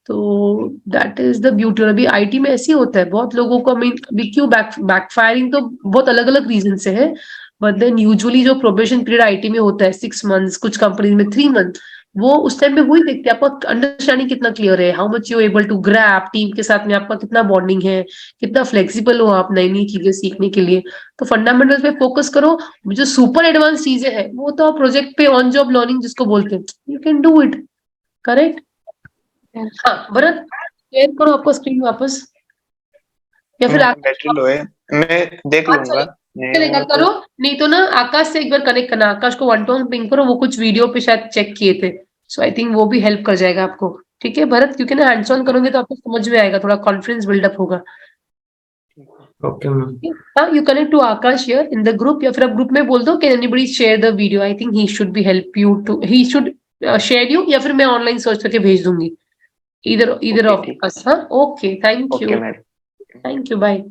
तो दैट इज द ब्यूटी. और अभी आईटी में ऐसे होता है बहुत लोगों को. मीन अभी क्यों बैकफायरिंग तो बहुत अलग अलग रीजन से है, बट देन यूजुअली जो प्रोबेशन पीरियड आईटी में होता है 6 months, कुछ कंपनी में 3 months, वो उस टाइम पे वही देखते हैं आपका अंडरस्टैंडिंग कितना क्लियर है, how much you able to grasp, team के साथ में आपका कितना बॉन्डिंग है, कितना फ्लेक्सिबल हो आप नई नई चीजें सीखने के लिए। तो फंडामेंटल्स पे फोकस करो। जो सुपर एडवांस चीजें हैं वो तो आप प्रोजेक्ट पे ऑन जॉब लर्निंग जिसको बोलते हैं, you can do it. Correct. Yes. हाँ भरत, शेयर करो आपका स्क्रीन वापस, या फिर मेरा बैटरी लो है, मैं देख लूंगा। नहीं चलेगा हुआ करो, तो नहीं तो ना आकाश से एक बार कनेक्ट करना, आकाश को वन टू वन पिंग करो, वो कुछ वीडियो पे शायद चेक किए थे, सो आई थिंक वो भी हेल्प कर जाएगा आपको। ठीक है भरत, क्योंकि ना हैंड्स ऑन करोगे तो आपको समझ में आएगा, थोड़ा कॉन्फिडेंस बिल्डअप होगा। Okay ma'am. हाँ, you connect to Akash here in the group, या फिर आप ग्रुप में बोल दो can anybody share the video, I think he should be help you too, he should share you, या फिर मैं ऑनलाइन सर्च करके भेज दूंगी, इधर ओके ऑफ ठीक, अस। हाँ okay, thank okay you, madam. Thank you, bye.